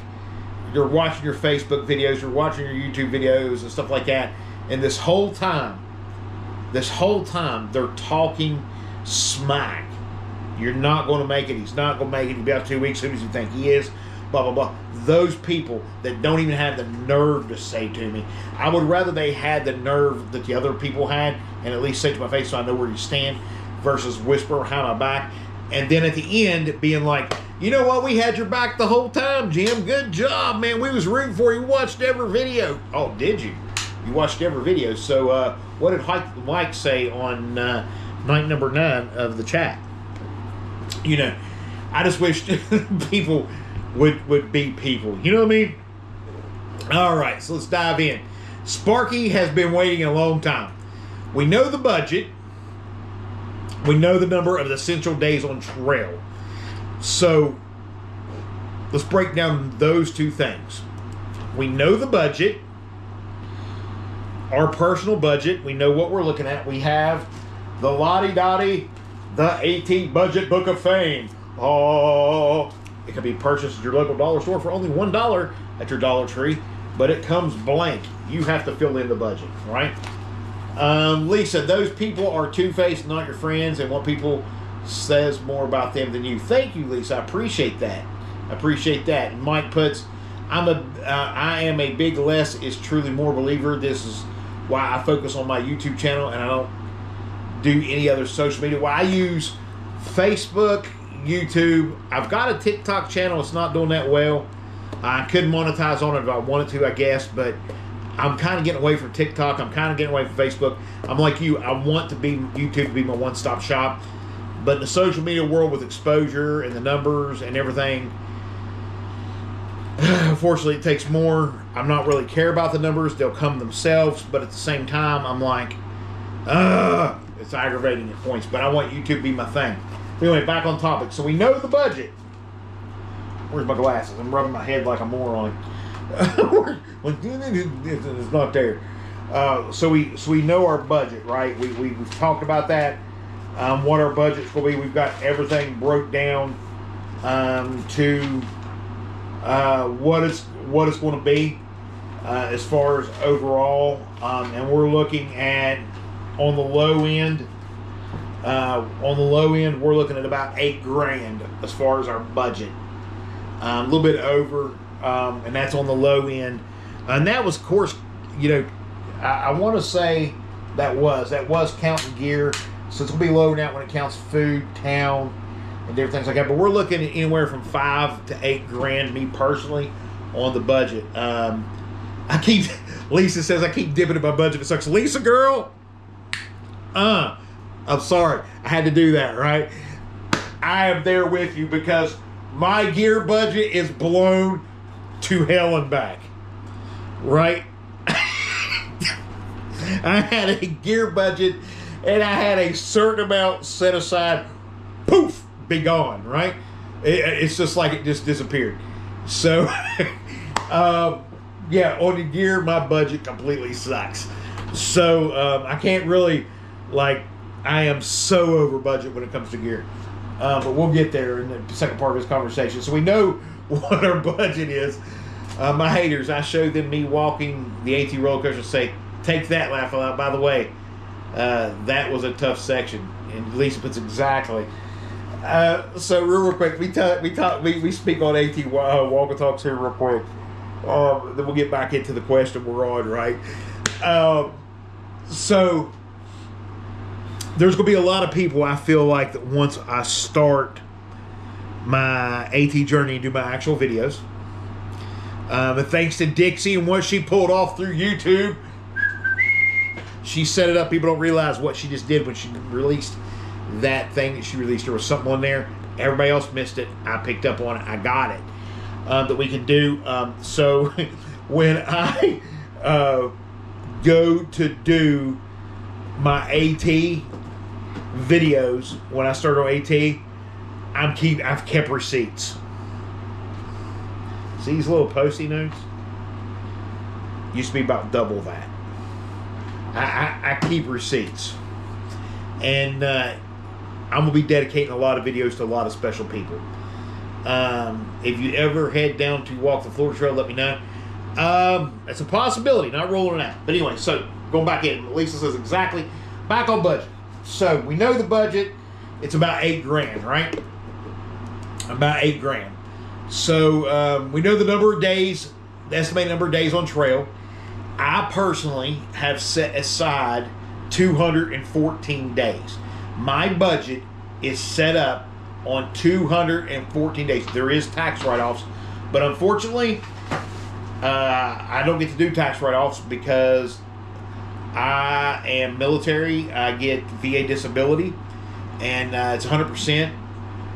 you're watching your Facebook videos, you're watching your YouTube videos and stuff like that, and this whole time they're talking smack. You're not going to make it. He's not going to make it. He'll be out 2 weeks. Who does he think he is? Blah, blah, blah. Those people that don't even have the nerve to say to me, I would rather they had the nerve that the other people had and at least say to my face so I know where you stand, versus whisper behind my back. And then at the end being like, you know what? We had your back the whole time, Jim. Good job, man. We was rooting for you. We watched every video. Oh, did you? You watched every video. So what did Mike say on night number 9 of the chat? You know, I just wish people would be people. You know what I mean? All right, so let's dive in. Sparky has been waiting a long time. We know the budget. We know the number of the essential days on trail. So let's break down those two things. We know the budget, our personal budget. We know what we're looking at. We have the Lottie-Dottie, the AT Budget Book of Fame. Oh, it can be purchased at your local dollar store for only $1 at your Dollar Tree, but it comes blank. You have to fill in the budget, right? Lisa, those people are two-faced, not your friends, and what people says more about them than you. Thank you, Lisa. I appreciate that. I appreciate that. And Mike puts, I am a big less is truly more believer. This is why I focus on my YouTube channel, and I don't do any other social media. Well, I use Facebook, YouTube. I've got a TikTok channel. It's not doing that well. I could monetize on it if I wanted to, I guess, but I'm kind of getting away from TikTok. I'm kind of getting away from Facebook. I'm like you. I want to be YouTube to be my one-stop shop. But in the social media world with exposure and the numbers and everything, unfortunately, it takes more. I'm not really care about the numbers. They'll come themselves. But at the same time, I'm like, it's aggravating at points. But I want YouTube to be my thing. Anyway, back on topic. So we know the budget. Where's my glasses? I'm rubbing my head like a moron. It's not there. So we know our budget, right? We've talked about that. What our budget's will be. We've got everything broke down to what it's going to be as far as overall, and we're looking at on the low end. We're looking at about $8,000 as far as our budget. A little bit over, and that's on the low end. And that was, of course, I want to say that was counting gear. So it's going to be low now when it counts food, town, and different things like that. But we're looking at anywhere from $5,000 to $8,000, me personally, on the budget. Lisa says I keep dipping in my budget. It sucks. Lisa, girl, I'm sorry. I had to do that, right? I am there with you because my gear budget is blown to hell and back, right? I had a gear budget and I had a certain amount set aside, poof, be gone, right? It's just like it just disappeared. So, yeah, on the gear, my budget completely sucks. So, I can't really, I am so over budget when it comes to gear. But we'll get there in the second part of this conversation. So we know what our budget is. My haters, I showed them me walking the AT roller coaster and say, take that, laugh out. By the way, that was a tough section. And Lisa puts exactly. So real quick, we speak on AT walk and talks here real quick. Then we'll get back into the question we're on, right? So there's going to be a lot of people, I feel like, that once I start my AT journey and do my actual videos, and thanks to Dixie and what she pulled off through YouTube, she set it up. People don't realize what she just did when she released that thing that she released. There was something on there. Everybody else missed it. I picked up on it. I got it. That we can do. So when I go to do my AT videos, when I start on AT, I've kept receipts. See these little Post-it notes? Used to be about double that. I keep receipts. And I'm going to be dedicating a lot of videos to a lot of special people. If you ever head down to walk the Florida Trail, let me know. It's a possibility, not rolling it out. But anyway, so going back in, Lisa says exactly, back on budget. So we know the budget, it's about $8,000, right? About $8,000. So we know the number of days, the estimated number of days on trail. I personally have set aside 214 days. My budget is set up on 214 days. There is tax write-offs, but unfortunately, I don't get to do tax write-offs because I am military. I get VA disability, and it's 100%.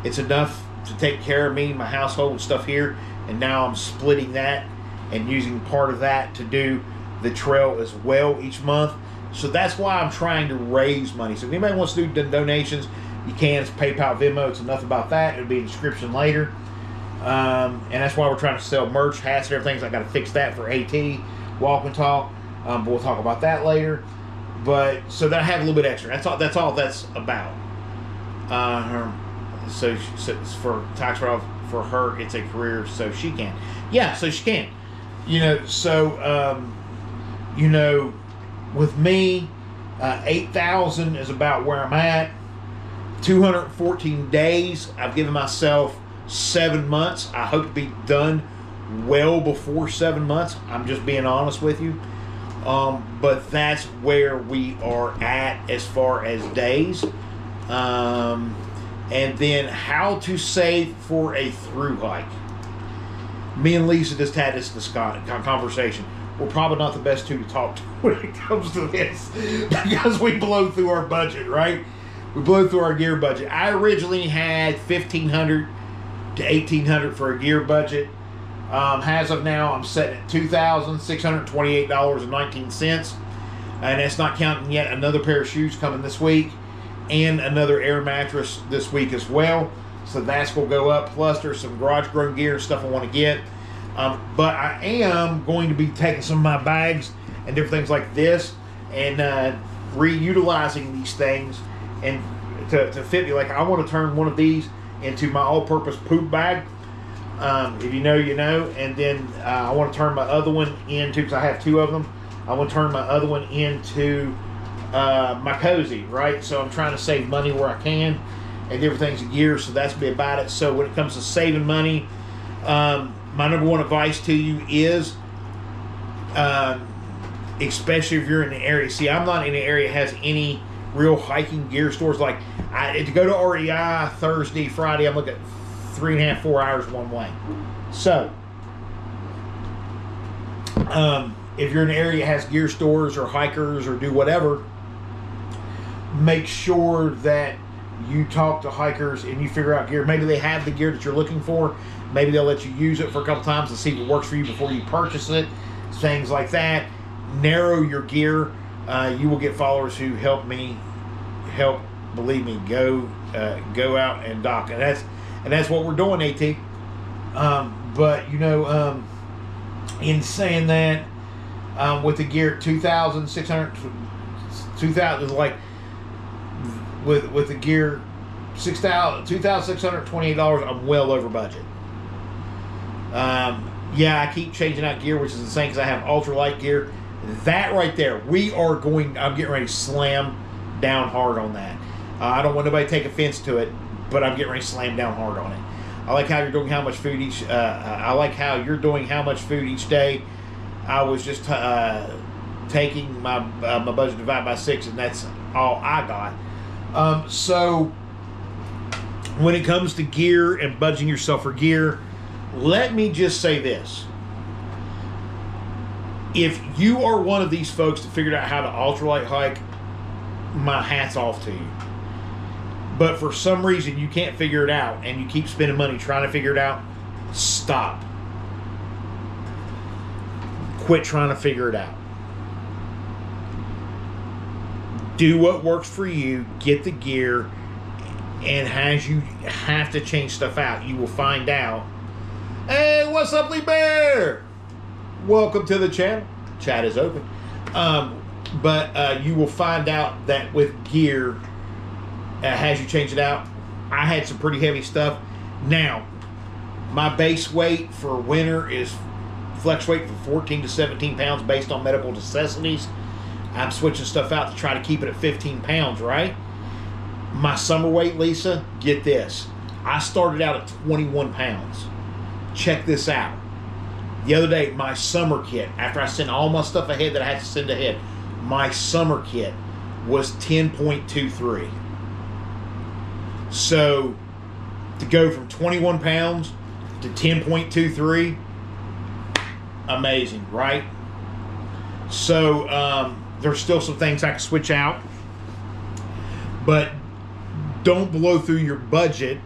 It's enough to take care of me, my household, and stuff here. And now I'm splitting that and using part of that to do the trail as well each month. So that's why I'm trying to raise money. So if anybody wants to do donations, you can. It's PayPal, Venmo. It's enough about that. It'll be in the description later. And that's why we're trying to sell merch, hats, and everything. So I got to fix that for AT, Walk and Talk. But we'll talk about that later. But so that I have a little bit extra. That's all that's about. So it's for tax write-off for her. It's a career, so she can. Yeah, so she can. With me, 8,000 is about where I'm at. 214 days. I've given myself 7 months. I hope to be done well before 7 months. I'm just being honest with you. But that's where we are at as far as days. And then how to save for a through hike. Me and Lisa just had this conversation. We're probably not the best two to talk to when it comes to this because we blow through our budget, right? We blow through our gear budget. I originally had $1,500 to $1,800 for a gear budget. As of now, I'm setting at $2,628.19. And that's not counting yet another pair of shoes coming this week and another air mattress this week as well. So that's going to go up. Plus, there's some garage-grown gear and stuff I want to get. But I am going to be taking some of my bags and different things like this and reutilizing these things and to fit me. Like, I want to turn one of these into my all-purpose poop bag. If you know, you know. And then I want to turn my other one into, because I have two of them, I want to turn my other one into my cozy, right? So I'm trying to save money where I can and different things of gear, so that's be about it. So when it comes to saving money, my number one advice to you is, especially if you're in the area. See, I'm not in the area that has any real hiking gear stores. Like, to go to REI Thursday, Friday, I'm looking at 3.5, 4 hours one way. So, if you're in an area that has gear stores or hikers or do whatever, make sure that you talk to hikers and you figure out gear. Maybe they have the gear that you're looking for. Maybe they'll let you use it for a couple times to see if it works for you before you purchase it. Things like that. Narrow your gear. You will get followers who help, believe me, go out and dock. And that's what we're doing, AT. But, you know, in saying that, with the gear, $2,600, like, with the gear, $2,628, I'm well over budget. Yeah, I keep changing out gear, which is insane because I have ultralight gear. That right there, I'm getting ready to slam down hard on that. I don't want nobody to take offense to it, but I'm getting ready to slam down hard on it. I like how you're doing how much food each. I like how you're doing how much food each day. I was just taking my budget divided by 6, and that's all I got. So when it comes to gear and budgeting yourself for gear, let me just say this. If you are one of these folks that figured out how to ultralight hike, my hat's off to you. But for some reason you can't figure it out and you keep spending money trying to figure it out, stop. Quit trying to figure it out. Do what works for you, get the gear, and as you have to change stuff out, you will find out. Hey, what's up, Lee Bear? Welcome to the channel. Chat is open. But you will find out that with gear, as you change it out, I had some pretty heavy stuff. Now, my base weight for winter is flex weight from 14 to 17 pounds based on medical necessities. I'm switching stuff out to try to keep it at 15 pounds, right? My summer weight, Lisa, get this. I started out at 21 pounds. Check this out. The other day, my summer kit, after I sent all my stuff ahead that I had to send ahead, my summer kit was 10.23. So, to go from 21 pounds to 10.23, amazing, right? So, there's still some things I can switch out. But don't blow through your budget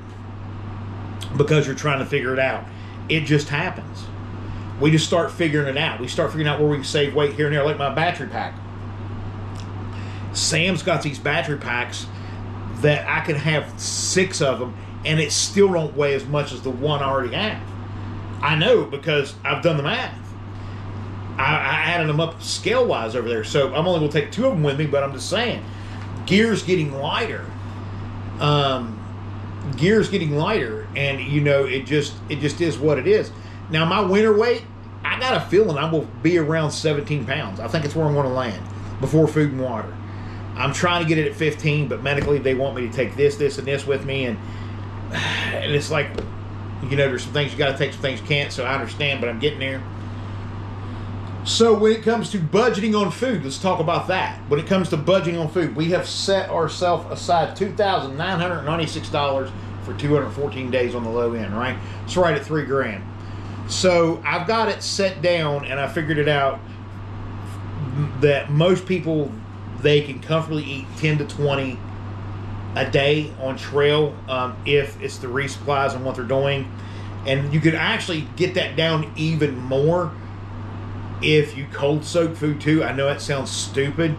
because you're trying to figure it out. It just happens. We just start figuring it out. We start figuring out where we can save weight here and there, like my battery pack. Sam's got these battery packs that I can have 6 of them, and it still don't weigh as much as the one I already have. I know because I've done the math. I added them up scale-wise over there, so I'm only going to take 2 of them with me, but I'm just saying, gear's getting lighter. Gear's getting lighter, and, you know, it just is what it is. Now, my winter weight, I got a feeling I will be around 17 pounds. I think it's where I'm going to land before food and water. I'm trying to get it at 15, but medically they want me to take this, and this with me, and it's like, you know, there's some things you got to take, some things you can't, so I understand, but I'm getting there. So when it comes to budgeting on food, let's talk about that. When it comes to budgeting on food, we have set ourselves aside $2,996 for 214 days on the low end, right? It's right at $3,000. So I've got it set down, and I figured it out that most people, they can comfortably eat 10 to 20 a day on trail if it's the resupplies and what they're doing. And you could actually get that down even more if you cold soak food too. I know that sounds stupid,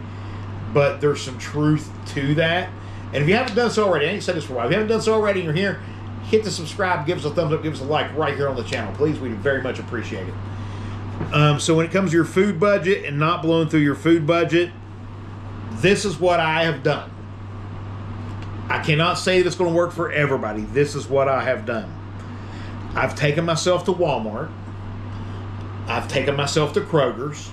but there's some truth to that. And if you haven't done so already, I ain't said this for a while. If you haven't done so already and you're here, hit the subscribe, give us a thumbs up, give us a like right here on the channel. Please, we'd very much appreciate it. So when it comes to your food budget and not blowing through your food budget, this is what I have done. I cannot say that it's going to work for everybody. This is what I have done. I've taken myself to Walmart. I've taken myself to Kroger's.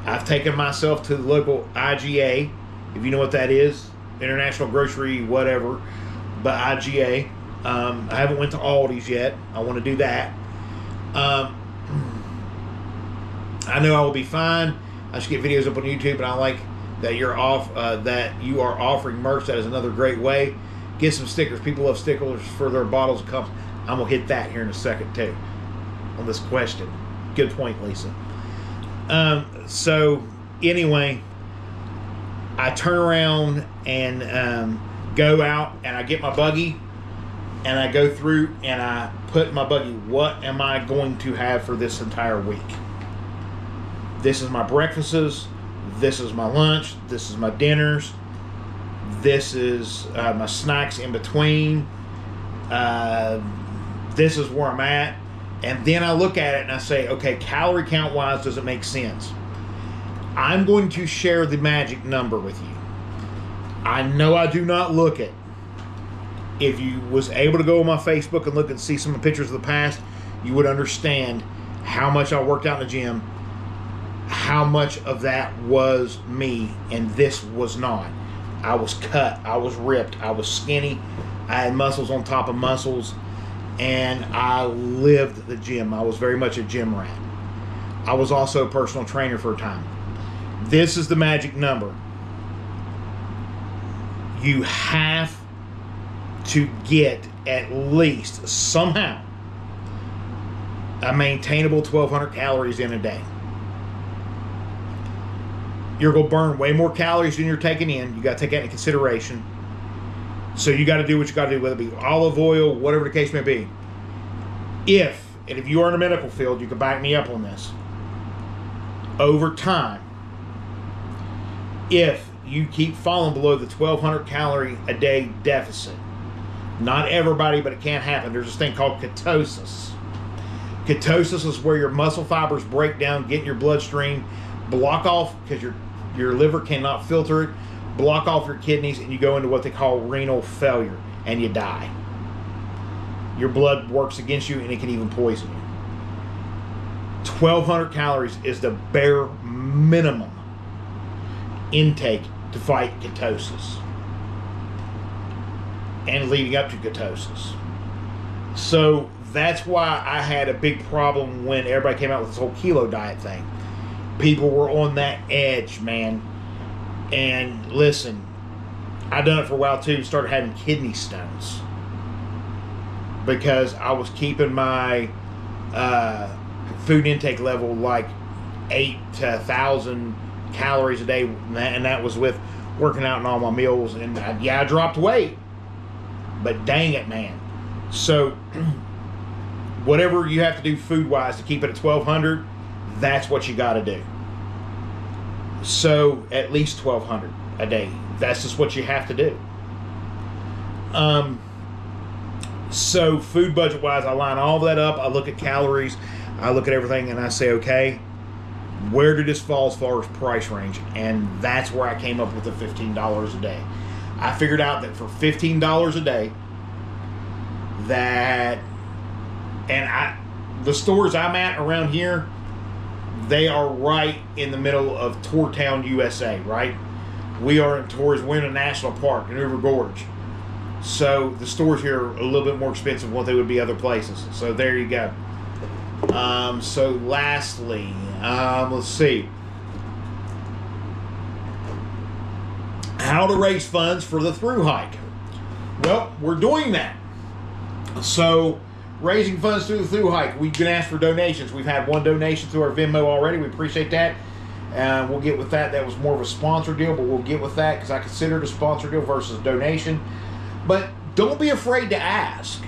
I've taken myself to the local IGA, if you know what that is, International Grocery whatever, but IGA. I haven't went to Aldi's yet. I want to do that. I know I will be fine. I should get videos up on YouTube, and I like that you're that you are offering merch. That is another great way. Get some stickers. People love stickers for their bottles and cups. I'm gonna hit that here in a second too on this question. Good point, Lisa. So anyway, I turn around and go out, and I get my buggy, and I go through and I put in my buggy, what am I going to have for this entire week? This is my breakfasts. This is my lunch. This is my dinners. This is my snacks in between. This is where I'm at. And then I look at it and I say, okay, calorie count wise, does it make sense? I'm going to share the magic number with you. I know I do not look at. If you was able to go on my Facebook and look and see some of the pictures of the past, you would understand how much I worked out in the gym, how much of that was me, and this was not. I was cut, I was ripped, I was skinny, I had muscles on top of muscles, and I lived the gym. I was very much a gym rat. I was also a personal trainer for a time. This is the magic number. You have to get at least somehow a maintainable 1,200 calories in a day. You're going to burn way more calories than you're taking in. You got to take that into consideration. So you got to do what you got to do, whether it be olive oil, whatever the case may be. If you are in the medical field, you can back me up on this. Over time, if you keep falling below the 1,200 calorie a day deficit, not everybody, but it can happen. There's this thing called ketosis. Ketosis is where your muscle fibers break down, get in your bloodstream, block off, because your liver cannot filter it, block off your kidneys, and you go into what they call renal failure, and you die. Your blood works against you, and it can even poison you. 1,200 calories is the bare minimum intake to fight ketosis and leading up to ketosis. So that's why I had a big problem when everybody came out with this whole keto diet thing. People were on that edge, man. And listen, I done it for a while too. Started having kidney stones because I was keeping my food intake level like 8 to 1,000 calories a day, and that was with working out and all my meals. And I dropped weight, but dang it, man. So whatever you have to do food wise to keep it at 1,200, that's what you got to do. So at least 1,200 a day. That's just what you have to do. So food budget wise, I line all that up. I look at calories. I look at everything, and I say, okay, where did this fall as far as price range? And that's where I came up with the $15 a day. I figured out that for $15 a day, the stores I'm at around here, they are right in the middle of Tour Town, USA, right? We're in a national park in River Gorge. So the stores here are a little bit more expensive than what they would be other places. So there you go. So lastly, let's see. How to raise funds for the through hike. Well, we're doing that. So, raising funds through the through hike. We can ask for donations. We've had one donation through our Venmo already. We appreciate that. We'll get with that. That was more of a sponsor deal, but we'll get with that because I consider it a sponsor deal versus donation. But don't be afraid to ask.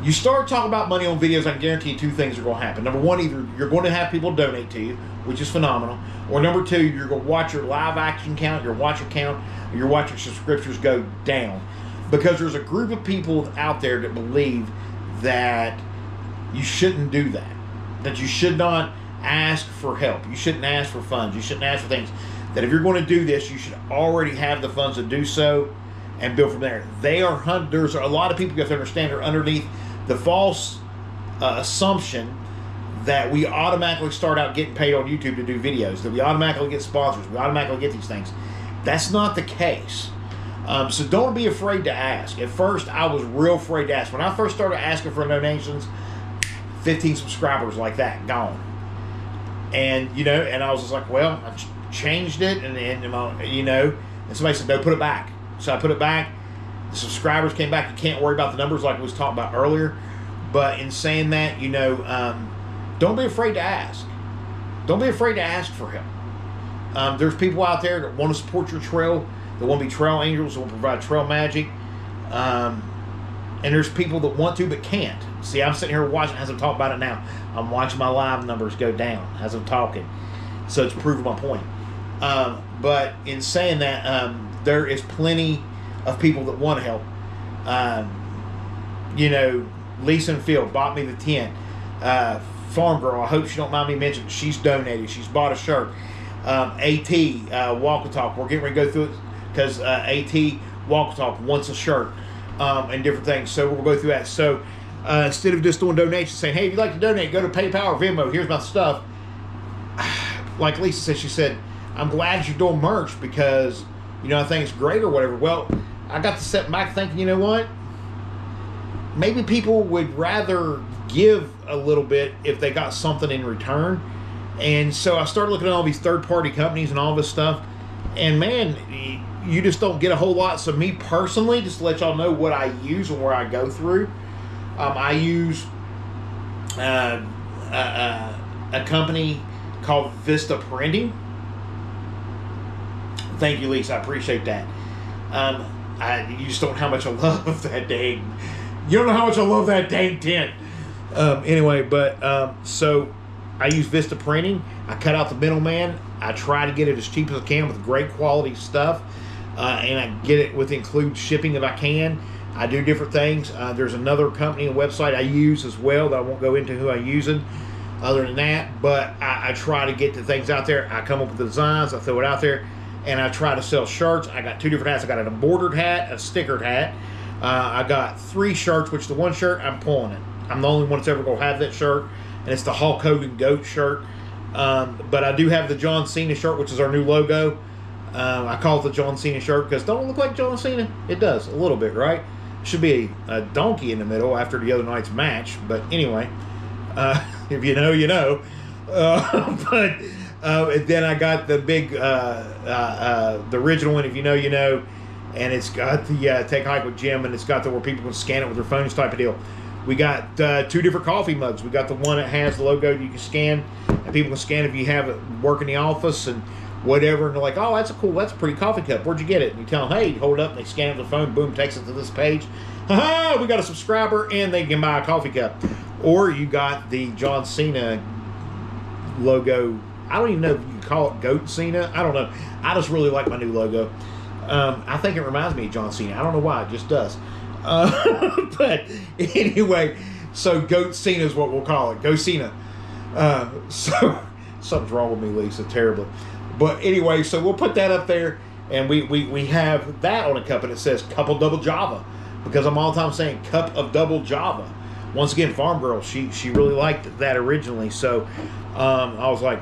You start talking about money on videos, I can guarantee you two things are going to happen. Number one, either you're going to have people donate to you, which is phenomenal, or number two, you're going to watch your live action count, your watcher count, or your watcher subscriptions go down. Because there's a group of people out there that believe that you shouldn't do that. That you should not ask for help. You shouldn't ask for funds. You shouldn't ask for things. That if you're going to do this, you should already have the funds to do so and build from there. There's a lot of people you have to understand are underneath the false assumption that we automatically start out getting paid on YouTube to do videos, that we automatically get sponsors, we automatically get these things. That's not the case. So don't be afraid to ask. At first, I was real afraid to ask. When I first started asking for donations, 15 subscribers like that, gone. And, and I was just like, well, I changed it, and somebody said, no, put it back. So I put it back. The subscribers came back. You can't worry about the numbers like we was talking about earlier. But in saying that, don't be afraid to ask. Don't be afraid to ask for help. There's people out there that want to support your trail, that want to be trail angels, that want to provide trail magic. And there's people that want to but can't. See, I'm sitting here watching as I'm talking about it now. I'm watching my live numbers go down as I'm talking. So it's proving my point. But in saying that, there is plenty of people that want to help. Lisa and Phil bought me the tent. Farm Girl, I hope she don't mind me mentioning, she's donated. She's bought a shirt. AT, Walk and Talk, we're getting ready to go through it because AT, Walk and Talk wants a shirt and different things. So we'll go through that. So instead of just doing donations, saying, hey, if you'd like to donate, go to PayPal or Venmo, here's my stuff. Like Lisa said, she said, I'm glad you're doing merch because, I think it's great or whatever. Well, I got to sit back thinking, you know what? Maybe people would rather give a little bit if they got something in return. And so I started looking at all these third-party companies and all this stuff. And, man, you just don't get a whole lot. So me personally, just to let y'all know what I use and where I go through, I use a company called Vista Printing. Thank you, Lisa. I appreciate that. You just don't know how much I love that dang. You don't know how much I love that dang tent. So I use Vista Printing. I cut out the middleman. I try to get it as cheap as I can with great quality stuff. And I get it with include shipping if I can. I do different things. There's another company and website I use as well that I won't go into who I'm using other than that. But I try to get the things out there. I come up with the designs. I throw it out there. And I try to sell shirts. I got two different hats. I got an embroidered hat, a stickered hat. I got 3 shirts, which the one shirt, I'm pulling it. I'm the only one that's ever going to have that shirt. And it's the Hulk Hogan GOAT shirt. But I do have the John Cena shirt, which is our new logo. I call it the John Cena shirt because don't it look like John Cena? It does, a little bit, right? Should be a donkey in the middle after the other night's match. But anyway, if you know, you know. And then I got the big, the original one, if you know, you know. And it's got the Take a Hike with Jim, and it's got the where people can scan it with their phones type of deal. We got 2 different coffee mugs. We got the one that has the logo you can scan, and people can scan if you have it work in the office and whatever. And they're like, oh, that's a pretty coffee cup. Where'd you get it? And you tell them, hey, hold it up, and they scan it with their phone, boom, takes it to this page. Ha-ha, we got a subscriber, and they can buy a coffee cup. Or you got the John Cena logo. I don't even know if you can call it GOAT Cena. I don't know. I just really like my new logo. I think it reminds me of John Cena. I don't know why. It just does. But anyway, so GOAT Cena is what we'll call it. Go Cena. So something's wrong with me, Lisa, terribly. But anyway, so we'll put that up there, and we have that on a cup, and it says Cup of Double Java, because I'm all the time saying Cup of Double Java. Once again, Farm Girl, she really liked that originally, so I was like,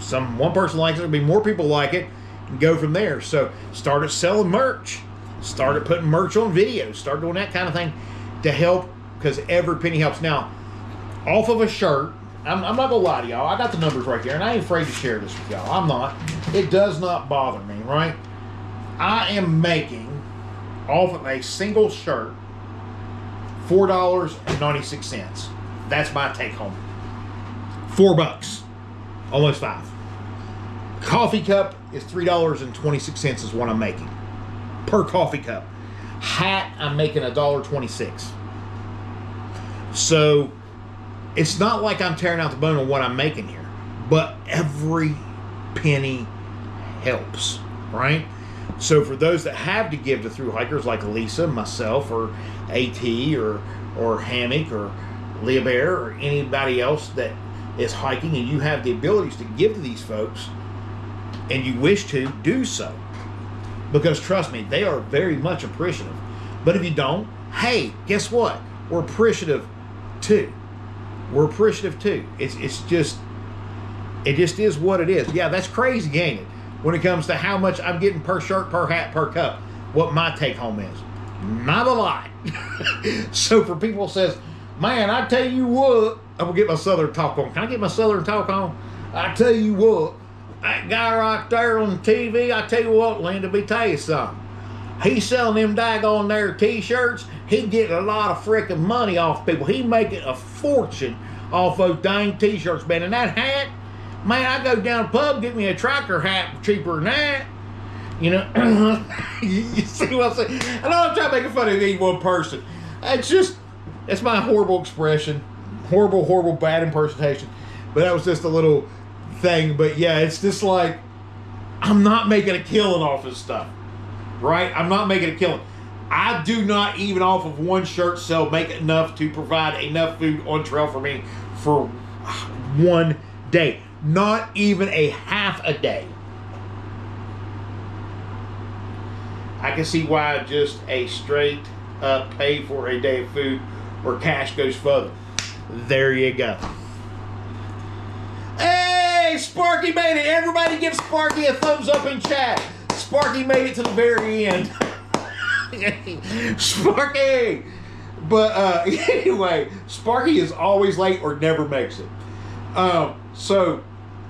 one person likes it, there'll be more people like it, and go from there. So started selling merch, started putting merch on videos, started doing that kind of thing to help, because every penny helps. Now, off of a shirt, I'm not gonna lie to y'all. I got the numbers right there, and I ain't afraid to share this with y'all. I'm not. It does not bother me, right? I am making off of a single shirt $4.96. That's my take home. $4, almost $5. Coffee cup is $3.26 is what I'm making per coffee cup. Hat, I'm making $1.26. So it's not like I'm tearing out the bone on what I'm making here, but every penny helps, right? So for those that have to give to through hikers like Lisa, myself, or AT, or Hammock, or Leah Bear, or anybody else that is hiking, and you have the abilities to give to these folks, and you wish to do so, because trust me, they are very much appreciative. But if you don't, hey, guess what? We're appreciative too. We're appreciative too. It just is what it is. Yeah, that's crazy, ain't it? When it comes to how much I'm getting per shirt, per hat, per cup, what my take home is. Not a lot. So for people who says, man, I tell you what, I'm gonna get my Southern talk on. Can I get my Southern talk on? I tell you what, that guy right there on TV, I tell you what, Linda, be tell you something. He's selling them daggone there t-shirts. He getting a lot of freaking money off people. He making a fortune off those dang t-shirts, man. And that hat, man, I go down to the pub, get me a tracker hat cheaper than that. You know, you see what I'm saying? I know I'm trying to make fun of any one person. It's my horrible expression. Horrible, bad impersonation. But that was just a little thing. But yeah, it's just like, I'm not making a killing off this stuff. Right? I'm not making a killing. I do not even off of one shirt sell make enough to provide enough food on trail for me for one day. Not even a half a day. I can see why just a straight up pay for a day of food or cash goes further. There you go. Hey, Sparky made it. Everybody give Sparky a thumbs up in chat. Sparky made it to the very end. Sparky! But anyway, Sparky is always late or never makes it. So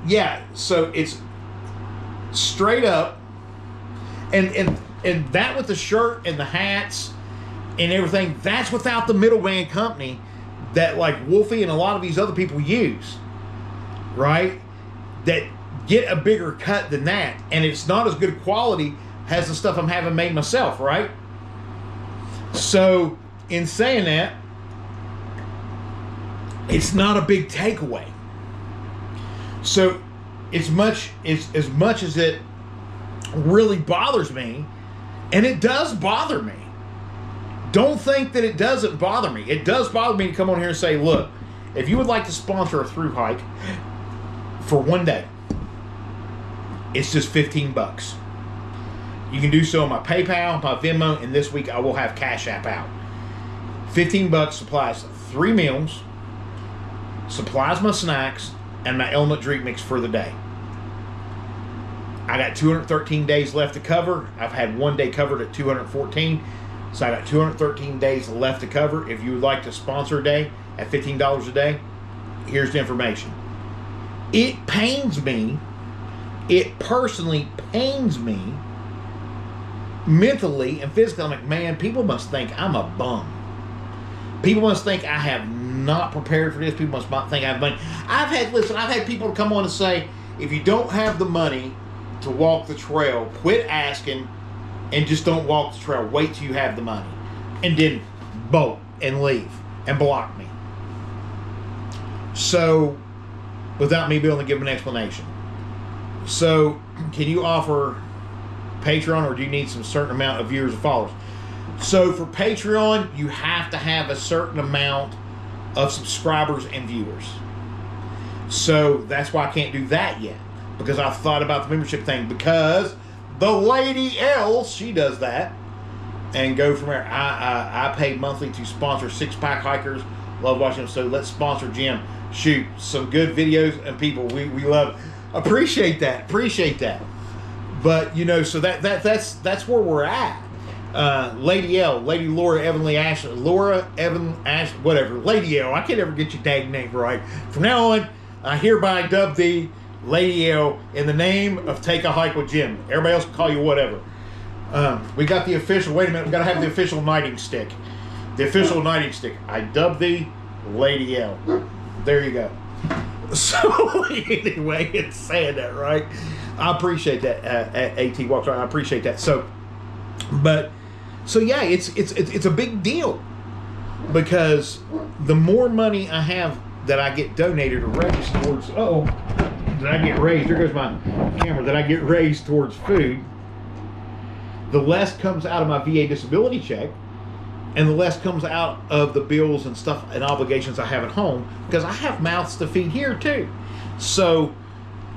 it's straight up. And that with the shirt and the hats and everything, that's without the middleman company that like Wolfie and a lot of these other people use. Right? That get a bigger cut than that, and it's not as good quality as the stuff I'm having made myself, right? So in saying that, it's not a big takeaway. So as much as it really bothers me, and it does bother me, don't think that it doesn't bother me. It does bother me to come on here and say, look, if you would like to sponsor a through hike for one day, it's just $15. You can do so on my PayPal, my Venmo, and this week I will have Cash App out. $15 supplies 3 meals, supplies my snacks, and my Element drink mix for the day. I got 213 days left to cover. I've had one day covered at 214. So I got 213 days left to cover. If you would like to sponsor a day at $15 a day, here's the information. It pains me. It personally pains me mentally and physically. I'm like, man, people must think I'm a bum. People must think I have not prepared for this. People must not think I have money. I've had people come on and say, if you don't have the money to walk the trail, quit asking and just don't walk the trail. Wait till you have the money. And then bolt and leave and block me. So, without me being able to give an explanation. So, can you offer Patreon, or do you need some certain amount of viewers and followers? So, for Patreon, you have to have a certain amount of subscribers and viewers. So, that's why I can't do that yet. Because I've thought about the membership thing. Because the lady else, she does that. And go from there. I pay monthly to sponsor 6-pack hikers. Love watching them. So, let's sponsor Jim. Shoot, some good videos and people. We love it. Appreciate that. But, you know, so that's where we're at. Lady L, Lady Laura Evanly Ash, Laura Evan Ash, whatever. Lady L, I can't ever get your dang name right. From now on, I hereby dub thee Lady L in the name of Take a Hike with Jim. Everybody else can call you whatever. We got the official, wait a minute, we got to have the official knighting stick. The official knighting stick. I dub thee Lady L. There you go. So, anyway, it's saying that, right? I appreciate that, AT Walks Right. I appreciate that. So yeah, it's a big deal because the more money I have that I get donated or raised towards, that I get raised, there goes my camera, that I get raised towards food, the less comes out of my VA disability check, and the less comes out of the bills and stuff and obligations I have at home, because I have mouths to feed here too. So,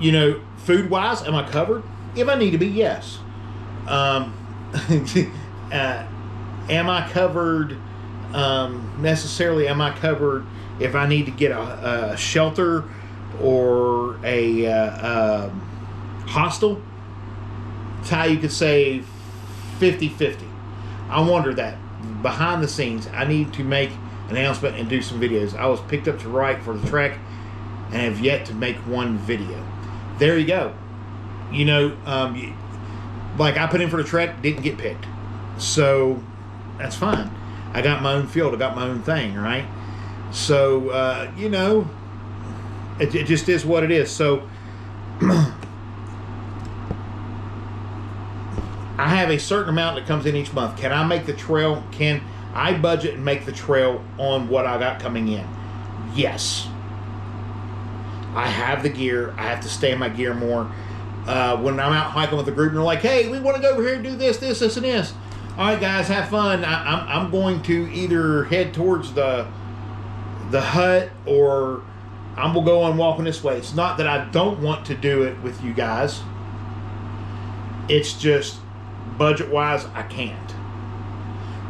you know, food-wise, am I covered? If I need to be, yes. Am I covered necessarily? Am I covered if I need to get a shelter or a hostel? That's how you could say 50-50. I wonder that. Behind the scenes, I need to make an announcement and do some videos. I was picked up to write for the Trek and have yet to make one video. There you go. You know, like I put in for the Trek, didn't get picked. So that's fine. I got my own field. I got my own thing, right? So, you know, it just is what it is. So I have a certain amount that comes in each month. Can I make the trail? Can I budget and make the trail on what I got coming in? Yes. I have the gear. I have to stay in my gear more. When I'm out hiking with a group and they're like, hey, we want to go over here and do this, this, and this. All right, guys, have fun. I'm going to either head towards the hut or I'm going to go on walking this way. It's not that I don't want to do it with you guys. It's just budget-wise, I can't.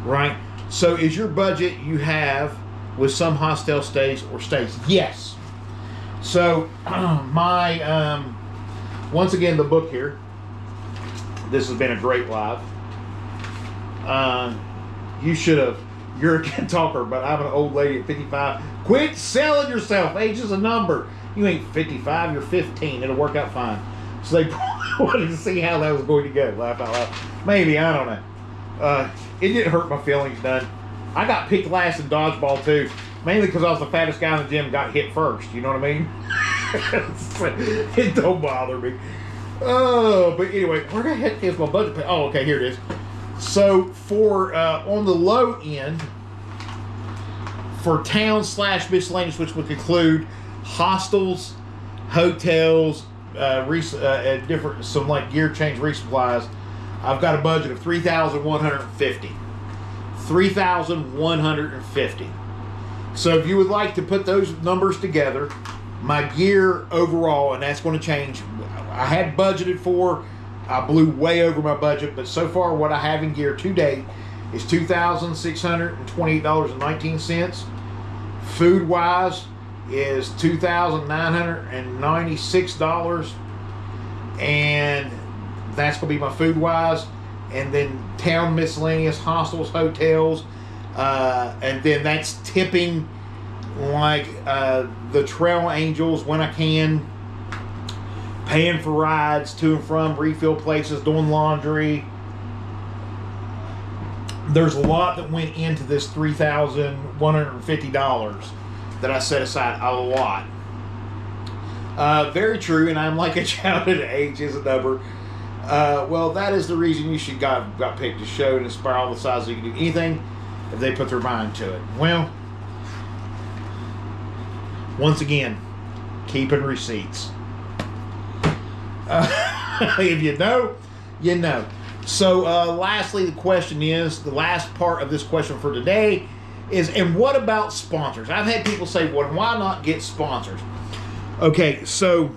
Right? So is your budget you have with some hostel stays or stays? Yes. So my, once again, the book here. This has been a great live. You should have, you're a good talker, but I'm an old lady at 55. Quit selling yourself. Age is a number. You ain't 55, you're 15. It'll work out fine. So they probably wanted to see how that was going to go. Laugh out loud. Maybe, I don't know. It didn't hurt my feelings none. I got picked last in dodgeball too. Mainly because I was the fattest guy in the gym, got hit first. You know what I mean? It don't bother me. Oh, but anyway, where the heck is my budget? Oh, okay, here it is. So for on the low end, for town/miscellaneous, which would include hostels, hotels, different, some like gear change resupplies, I've got a budget of $3,150. $3,150. So if you would like to put those numbers together, my gear overall, and that's going to change. I had budgeted for, I blew way over my budget, but so far what I have in gear to date is $2,628.19. Food wise is $2,996, and that's going to be my food wise. And then town miscellaneous, hostels, hotels, and then that's tipping like the Trail Angels when I can, paying for rides to and from, refill places, doing laundry. There's a lot that went into this $3,150 that I set aside. A lot. Very true, and I'm like a child at age is a number. Well, that is the reason you should got picked to show and inspire all the sizes. You can do anything if they put their mind to it. Well, once again, keeping receipts. If you know, you know. So, lastly, the question is, the last part of this question for today is, and what about sponsors? I've had people say, well, why not get sponsors? Okay, so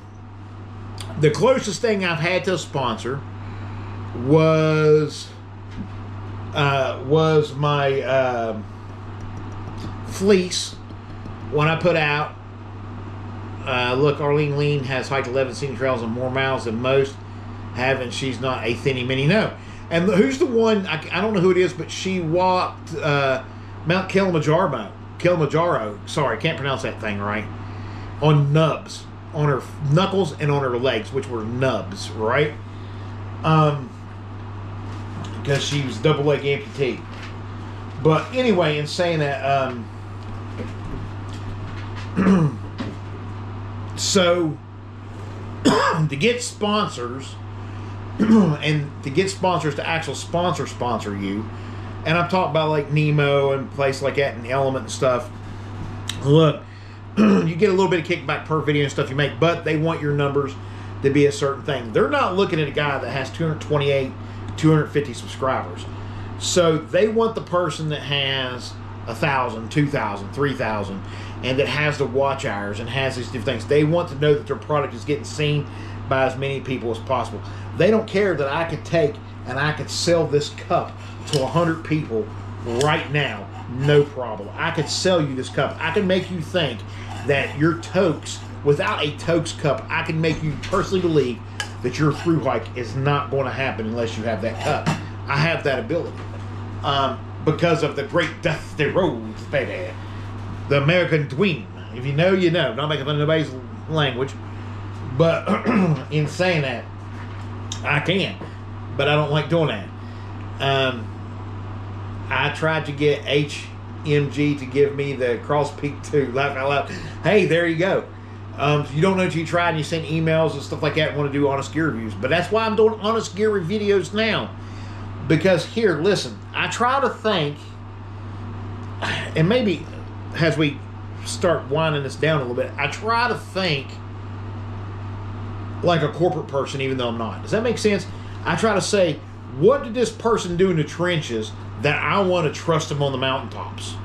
the closest thing I've had to a sponsor was my fleece when I put out. Look, Arlene Lean has hiked 11 scenic trails and more miles than most have, and she's not a thinny mini. No, And who's the one? I don't know who it is, but she walked Mount Kilimanjaro. Sorry, I can't pronounce that thing right. On nubs, on her knuckles and on her legs, which were nubs, right? Because she was double leg amputee. But anyway, in saying that, so to get sponsors and to get sponsors to actually sponsor you, and I'm talking about like Nemo and places like that and Element and stuff. Look, you get a little bit of kickback per video and stuff you make, but they want your numbers to be a certain thing. They're not looking at a guy that has 228, 250 subscribers. So they want the person that has 1,000, 2,000, 3,000, and that has the watch hours and has these different things. They want to know that their product is getting seen by as many people as possible. They don't care that I could take and I could sell this cup to 100 people right now, no problem. I could sell you this cup. I can make you think that your Tokes, without a Tokes cup, I can make you personally believe that your through hike is not going to happen unless you have that cup. I have that ability. Because of the great Dusty Rhodes, baby. The American Dream. If you know, you know. Not making fun of nobody's language. But in saying that, I can. But I don't like doing that. I tried to get HMG to give me the Cross Peak 2. Laugh out loud. Hey, there you go. You don't know until you try and you send emails and stuff like that and want to do honest gear reviews. But that's why I'm doing honest gear videos now. Because here, listen, I try to think, and maybe as we start winding this down a little bit, I try to think like a corporate person, even though I'm not. Does that make sense? I try to say, what did this person do in the trenches that I want to trust them on the mountaintops?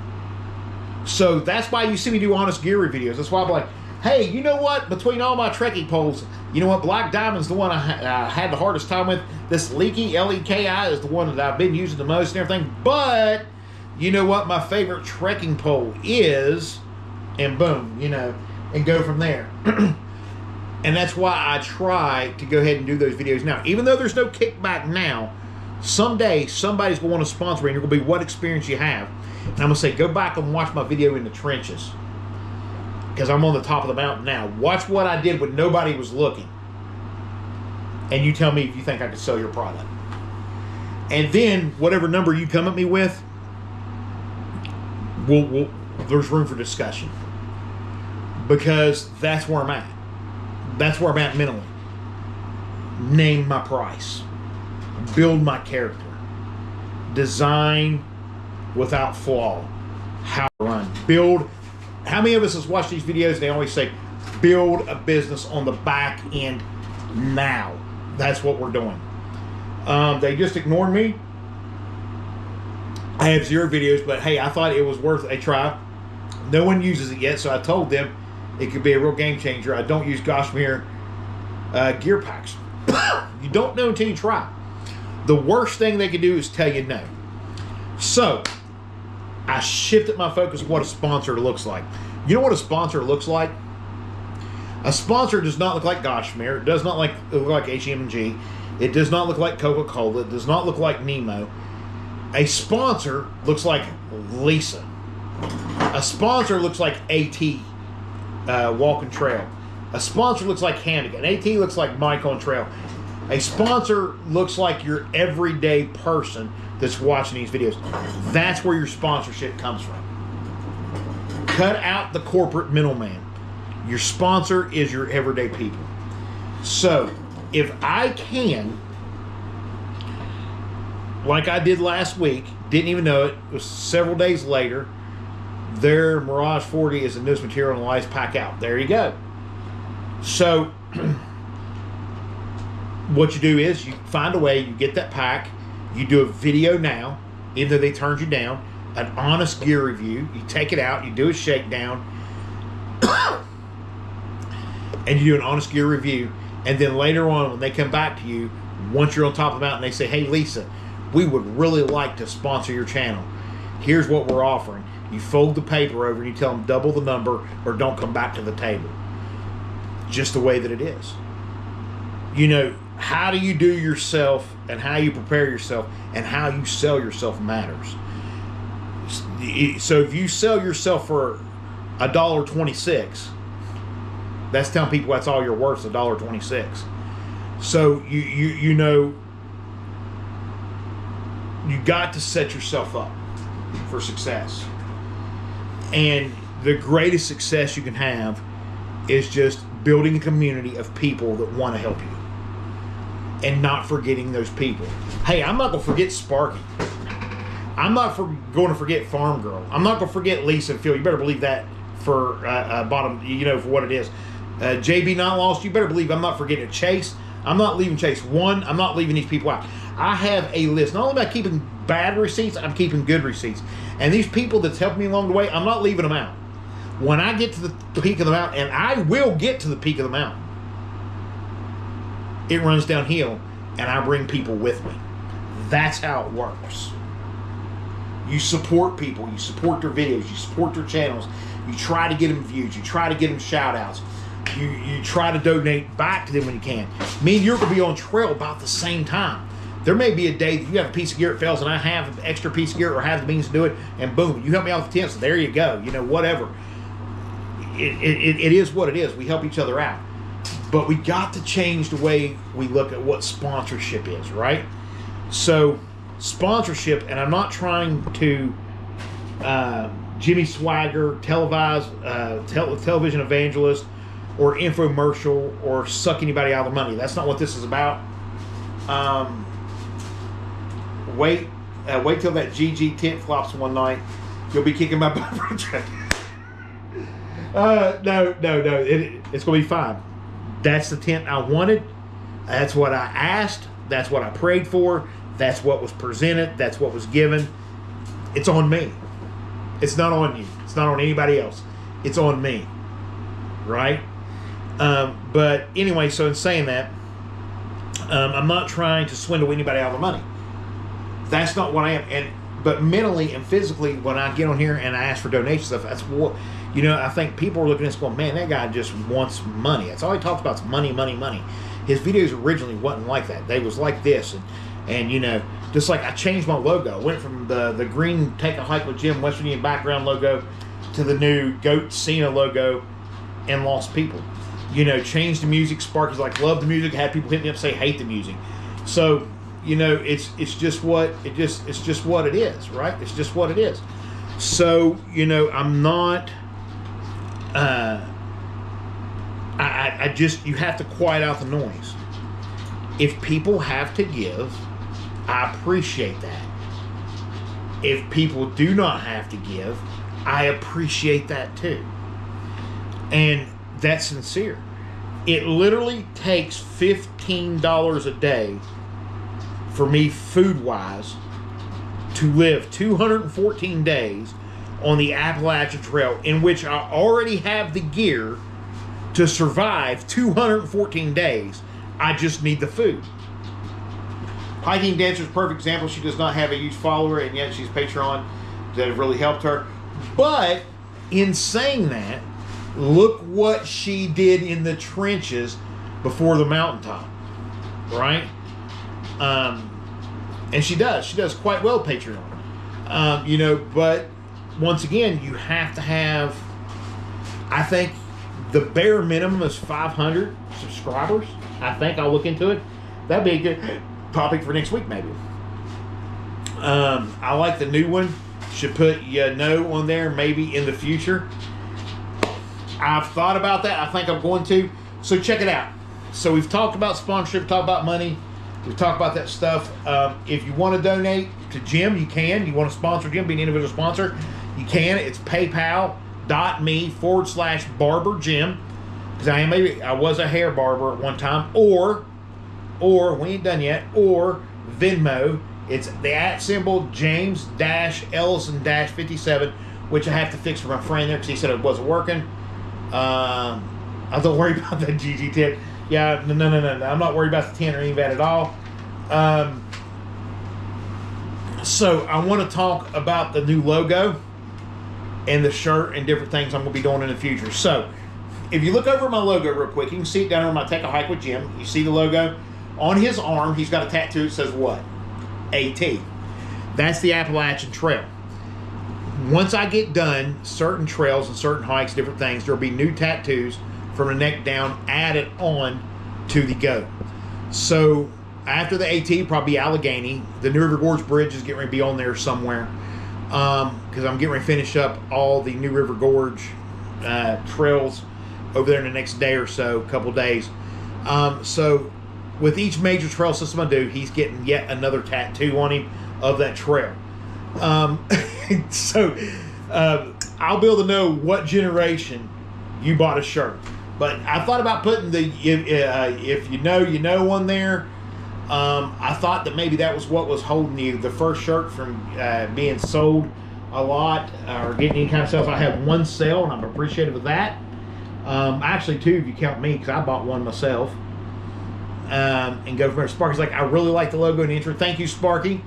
So that's why you see me do honest gear videos. That's why I'm like, hey, you know what? Between all my trekking poles, you know what? Black Diamond's the one I had the hardest time with. This Leaky, L-E-K-I, is the one that I've been using the most and everything. But, you know what? My favorite trekking pole is, and boom, you know, and go from there. And that's why I try to go ahead and do those videos now. Even though there's no kickback now, someday somebody's going to want to sponsor me, and you're going to be what experience you have. And I'm going to say, go back and watch my video in the trenches. Because I'm on the top of the mountain now. Watch what I did when nobody was looking. And you tell me if you think I could sell your product. And then, whatever number you come at me with, there's room for discussion. Because that's where I'm at. That's where I'm at mentally. Name my price. Build my character. Design without flaw. How to run. Build. How many of us has watched these videos and they always say, build a business on the back end now. That's what we're doing. They just ignored me. I have 0 videos, but hey, I thought it was worth a try. No one uses it yet, so I told them it could be a real game changer. I don't use Gossamer gear packs. You don't know until you try. The worst thing they can do is tell you no. So, I shifted my focus on what a sponsor looks like. You know what a sponsor looks like? A sponsor does not look like Gossamer. It does not look like HMG. It does not look like Coca-Cola. It does not look like Nemo. A sponsor looks like Lisa. A sponsor looks like AT, Walking Trail. A sponsor looks like Hannigan. AT looks like Mike on Trail. A sponsor looks like your everyday person that's watching these videos. That's where your sponsorship comes from. Cut out the corporate middleman. Your sponsor is your everyday people. So, if I can, like I did last week, didn't even know it was several days later, their Mirage 40 is the newest material in the Ice Pack out. There you go. So, what you do is you find a way, you get that pack, you do a video now, even though they turned you down, an honest gear review, you take it out, you do a shakedown, and you do an honest gear review, and then later on when they come back to you, once you're on top of the mountain, they say, hey Lisa, we would really like to sponsor your channel. Here's what we're offering. You fold the paper over and you tell them double the number or don't come back to the table. Just the way that it is. You know, how do you do yourself and how you prepare yourself and how you sell yourself matters. So if you sell yourself for $1.26, that's telling people that's all you're worth, $1.26. So you know, you got to set yourself up for success. And the greatest success you can have is just building a community of people that want to help you and not forgetting those people. Hey, I'm not going to forget Sparky. I'm not going to forget Farm Girl. I'm not going to forget Lisa and Phil. You better believe that for bottom, you know, for what it is. JB Not Lost, you better believe I'm not forgetting Chase. I'm not leaving Chase. One, I'm not leaving these people out. I have a list. Not only am I keeping bad receipts, I'm keeping good receipts. And these people that's helped me along the way, I'm not leaving them out. When I get to the peak of the mountain, and I will get to the peak of the mountain, it runs downhill, and I bring people with me. That's how it works. You support people. You support their videos. You support their channels. You try to get them views. You try to get them shout-outs. You try to donate back to them when you can. Me and you're going to be on trail about the same time. There may be a day that you have a piece of gear that fails and I have an extra piece of gear or have the means to do it, and boom, you help me out with the tent, so there you go. You know, whatever. It is what it is. We help each other out. But we got to change the way we look at what sponsorship is, right? So, sponsorship, and I'm not trying to Jimmy Swagger, television evangelist, or infomercial, or suck anybody out of the money. That's not what this is about. Wait till that GG tent flops one night. You'll be kicking my butt for a check. No. It's going to be fine. That's the tent I wanted. That's what I asked. That's what I prayed for. That's what was presented. That's what was given. It's on me. It's not on you. It's not on anybody else. It's on me. Right? But anyway, so in saying that, I'm not trying to swindle anybody out of the money. That's not what I am. But mentally and physically, when I get on here and I ask for donation stuff, that's what, you know, I think people are looking at this going, man, that guy just wants money. That's all he talks about is money, money, money. His videos originally wasn't like that. They was like this. And you know, just like I changed my logo. Went from the green Take a Hike with Jim West Virginia background logo to the new Goat Cena logo and Lost People. You know, changed the music. Sparky's like, love the music. Had people hit me up say hate the music. So, you know, it's just what it is, right? It's just what it is. So, you know, I'm not I just, you have to quiet out the noise. If people have to give, I appreciate that. If people do not have to give, I appreciate that too. And that's sincere. It literally takes $15 a day for me food-wise to live 214 days on the Appalachian Trail, in which I already have the gear to survive 214 days. I just need the food. Hiking Dancer is a perfect example. She does not have a huge follower, and yet she's Patreon that have really helped her. But in saying that, look what she did in the trenches before the mountaintop, right? And she does quite well, Patreon. You know, but once again, you have to have, I think the bare minimum is 500 subscribers. I think I'll look into it. That'd be a good topic for next week, maybe. I like the new one. Should put on there maybe in the future. I've thought about that. I think I'm going to. So check it out. So we've talked about sponsorship, talked about money. We've talked about that stuff. If you want to donate to Jim, you can. You want to sponsor Jim, be an individual sponsor, you can. It's paypal.me/barber Jim. Because I was a hair barber at one time. Or we ain't done yet. Or Venmo. It's the @ James-Ellison-57, which I have to fix for my friend there because he said it wasn't working. I don't worry about that GG tip. Yeah, no. I'm not worried about the 10 or any of that at all. So I want to talk about the new logo and the shirt and different things I'm going to be doing in the future. So if you look over at my logo real quick, you can see it down on my Take a Hike with Jim. You see the logo. On his arm, he's got a tattoo that says what? AT. That's the Appalachian Trail. Once I get done, certain trails and certain hikes, different things, there'll be new tattoos from the neck down added on to the goat. So after the AT, probably Allegheny. The New River Gorge Bridge is getting ready to be on there somewhere, because I'm getting ready to finish up all the New River Gorge trails over there in the next day or so, couple days. So with each major trail system I do, he's getting yet another tattoo on him of that trail. So I'll be able to know what generation you bought a shirt. But I thought about putting the if you know on there. I thought that maybe that was what was holding the first shirt from being sold a lot or getting any kind of sales. I have one sale, and I'm appreciative of that. Actually, two if you count me, because I bought one myself. And go from there. Sparky's like, I really like the logo and the intro. Thank you, Sparky.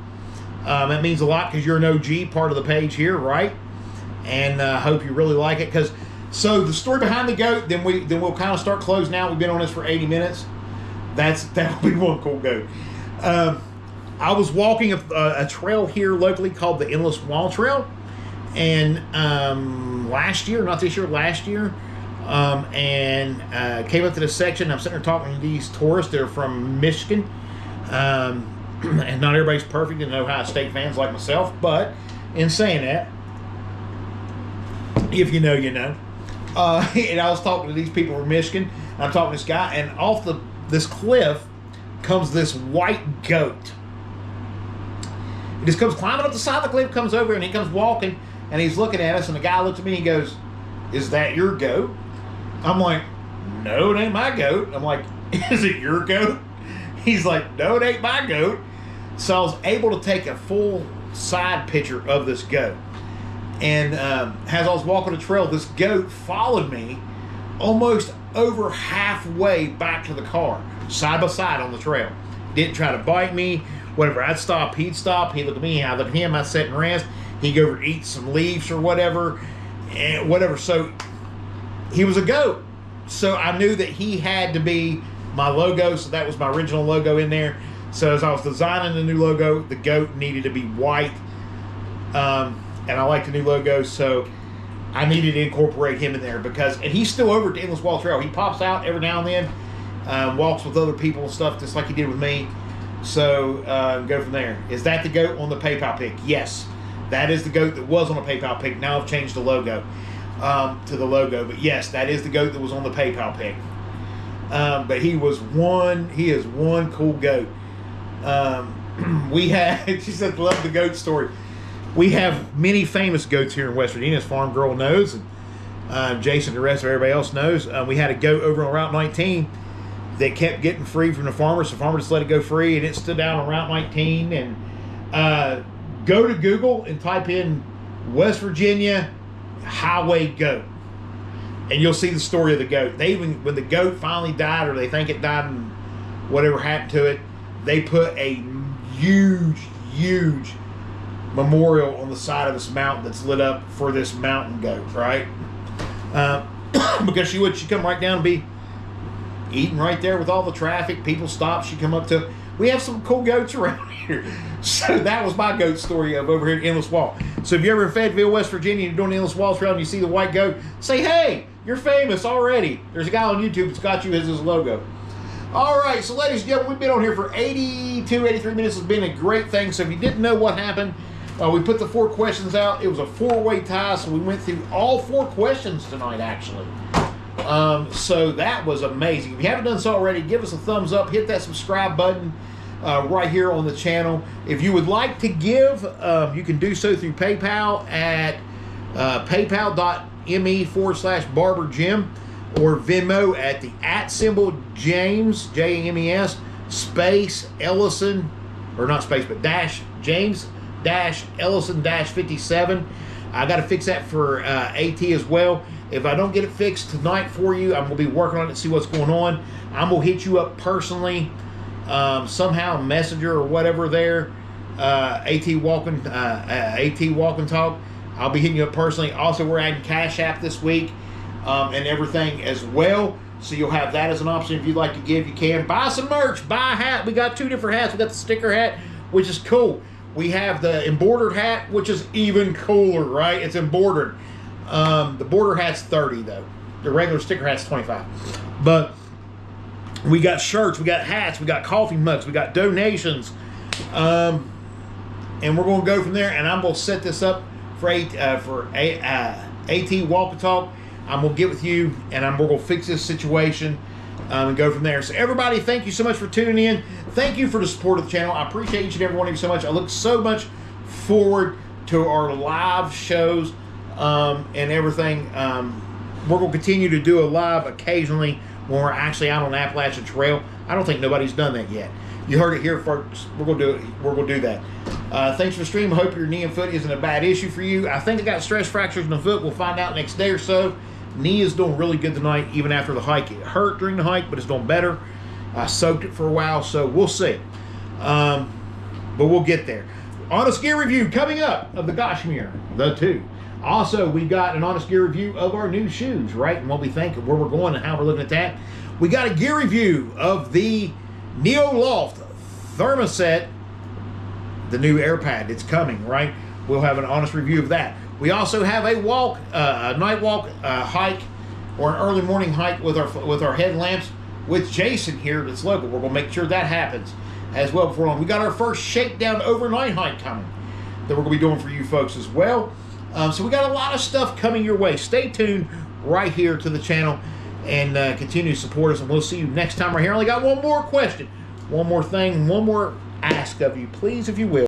That means a lot because you're an OG part of the page here, right? And hope you really like it. So the story behind the goat, then we'll kind of start closing out. We've been on this for 80 minutes. That'll be one cool goat. I was walking a trail here locally called the Endless Wall Trail, and last year, not this year, last year, and came up to this section. I'm sitting there talking to these tourists. They're from Michigan, and not everybody's perfect and Ohio State fans like myself. But in saying that, if you know, you know. And I was talking to these people from Michigan. And I'm talking to this guy, and off this cliff comes this white goat. He just comes climbing up the side of the cliff, comes over, and he comes walking, and he's looking at us, and the guy looks at me and he goes, "Is that your goat?" I'm like, "No, it ain't my goat." I'm like, "Is it your goat?" He's like, "No, it ain't my goat." So I was able to take a full side picture of this goat. And as I was walking the trail, this goat followed me almost over halfway back to the car, side by side on the trail. Didn't try to bite me. Whatever, I'd stop, he'd stop. He looked at me, I looked at him, I'd sit and rest. He'd go over and eat some leaves or whatever. And whatever. So he was a goat. So I knew that he had to be my logo. So that was my original logo in there. So as I was designing the new logo, the goat needed to be white. And I like the new logo, so I needed to incorporate him in there and he's still over at the Endless Wall Trail. He pops out every now and then, walks with other people and stuff, just like he did with me. So go from there. Is that the goat on the PayPal pic? Yes, that is the goat that was on the PayPal pic. Now I've changed the logo to the logo, but yes, that is the goat that was on the PayPal pic. But he is one cool goat. She said, love the goat story. We have many famous goats here in West Virginia, as Farm Girl knows, and Jason and the rest of everybody else knows. We had a goat over on Route 19 that kept getting free from the farmer, so the farmer just let it go free, and it stood down on Route 19. And go to Google and type in West Virginia highway goat, and you'll see the story of the goat. When the goat finally died, or they think it died and whatever happened to it, they put a huge memorial on the side of this mountain that's lit up for this mountain goat, right? Because she'd come right down and be eating right there with all the traffic. People stop, she'd come up to. We have some cool goats around here. So that was my goat story of over here at Endless Wall. So if you're ever in Fayetteville, West Virginia, you're doing the Endless Wall Trail and you see the white goat, say, hey, you're famous already. There's a guy on YouTube that's got you as his logo. All right, so ladies and gentlemen, we've been on here for 82, 83 minutes. It's been a great thing. So if you didn't know what happened, we put the 4 questions out. It was a 4-way tie, so we went through all 4 questions tonight, actually. So that was amazing. If you haven't done so already, give us a thumbs up. Hit that subscribe button right here on the channel. If you would like to give, you can do so through PayPal at paypal.me/BarberJim, or Venmo at the @ James, James, space Ellison, or not space, but dash James Ellison 57. I got to fix that for AT as well. If I don't get it fixed tonight for you, I'm going to be working on it to see what's going on. I'm going to hit you up personally, somehow, Messenger or whatever there. AT Walk and Talk. I'll be hitting you up personally. Also, we're adding Cash App this week. and everything as well. So you'll have that as an option if you'd like to give. You can buy some merch, buy a hat. We got 2 different hats. We got the sticker hat, which is cool. We have the embroidered hat, which is even cooler, right? It's embroidered. The border hat's $30 though. The regular sticker hat's $25. But we got shirts, we got hats, we got coffee mugs, we got donations, and we're going to go from there. And I'm going to set this up for AT Walk and Talk. I'm going to get with you, and we're going to fix this situation and go from there. So everybody, thank you so much for tuning in. Thank you for the support of the channel. I appreciate each and every one of you so much. I look so much forward to our live shows and everything. We're going to continue to do a live occasionally when we're actually out on the Appalachian Trail. I don't think nobody's done that yet. You heard it here, folks. We're going to do it. We're going to do that. Thanks for the stream. I hope your knee and foot isn't a bad issue for you. I think I got stress fractures in the foot. We'll find out next day or so. Knee is doing really good tonight, even after the hike. It hurt during the hike, but it's doing better. I soaked it for a while, so we'll see. But we'll get there. Honest gear review coming up of the Gashmere, the 2. Also, we got an honest gear review of our new shoes, right? And what we think, where we're going, and how we're looking at that. We got a gear review of the NeoLoft Thermoset, the new air pad. It's coming, right? We'll have an honest review of that. We also have a walk, a night walk, hike, or an early morning hike with our headlamps with Jason here that's local. We're going to make sure that happens as well before long. We got our first shakedown overnight hike coming that we're going to be doing for you folks as well. So we got a lot of stuff coming your way. Stay tuned right here to the channel and continue to support us, and we'll see you next time right here. I only got one more question, one more thing, one more ask of you, please, if you will.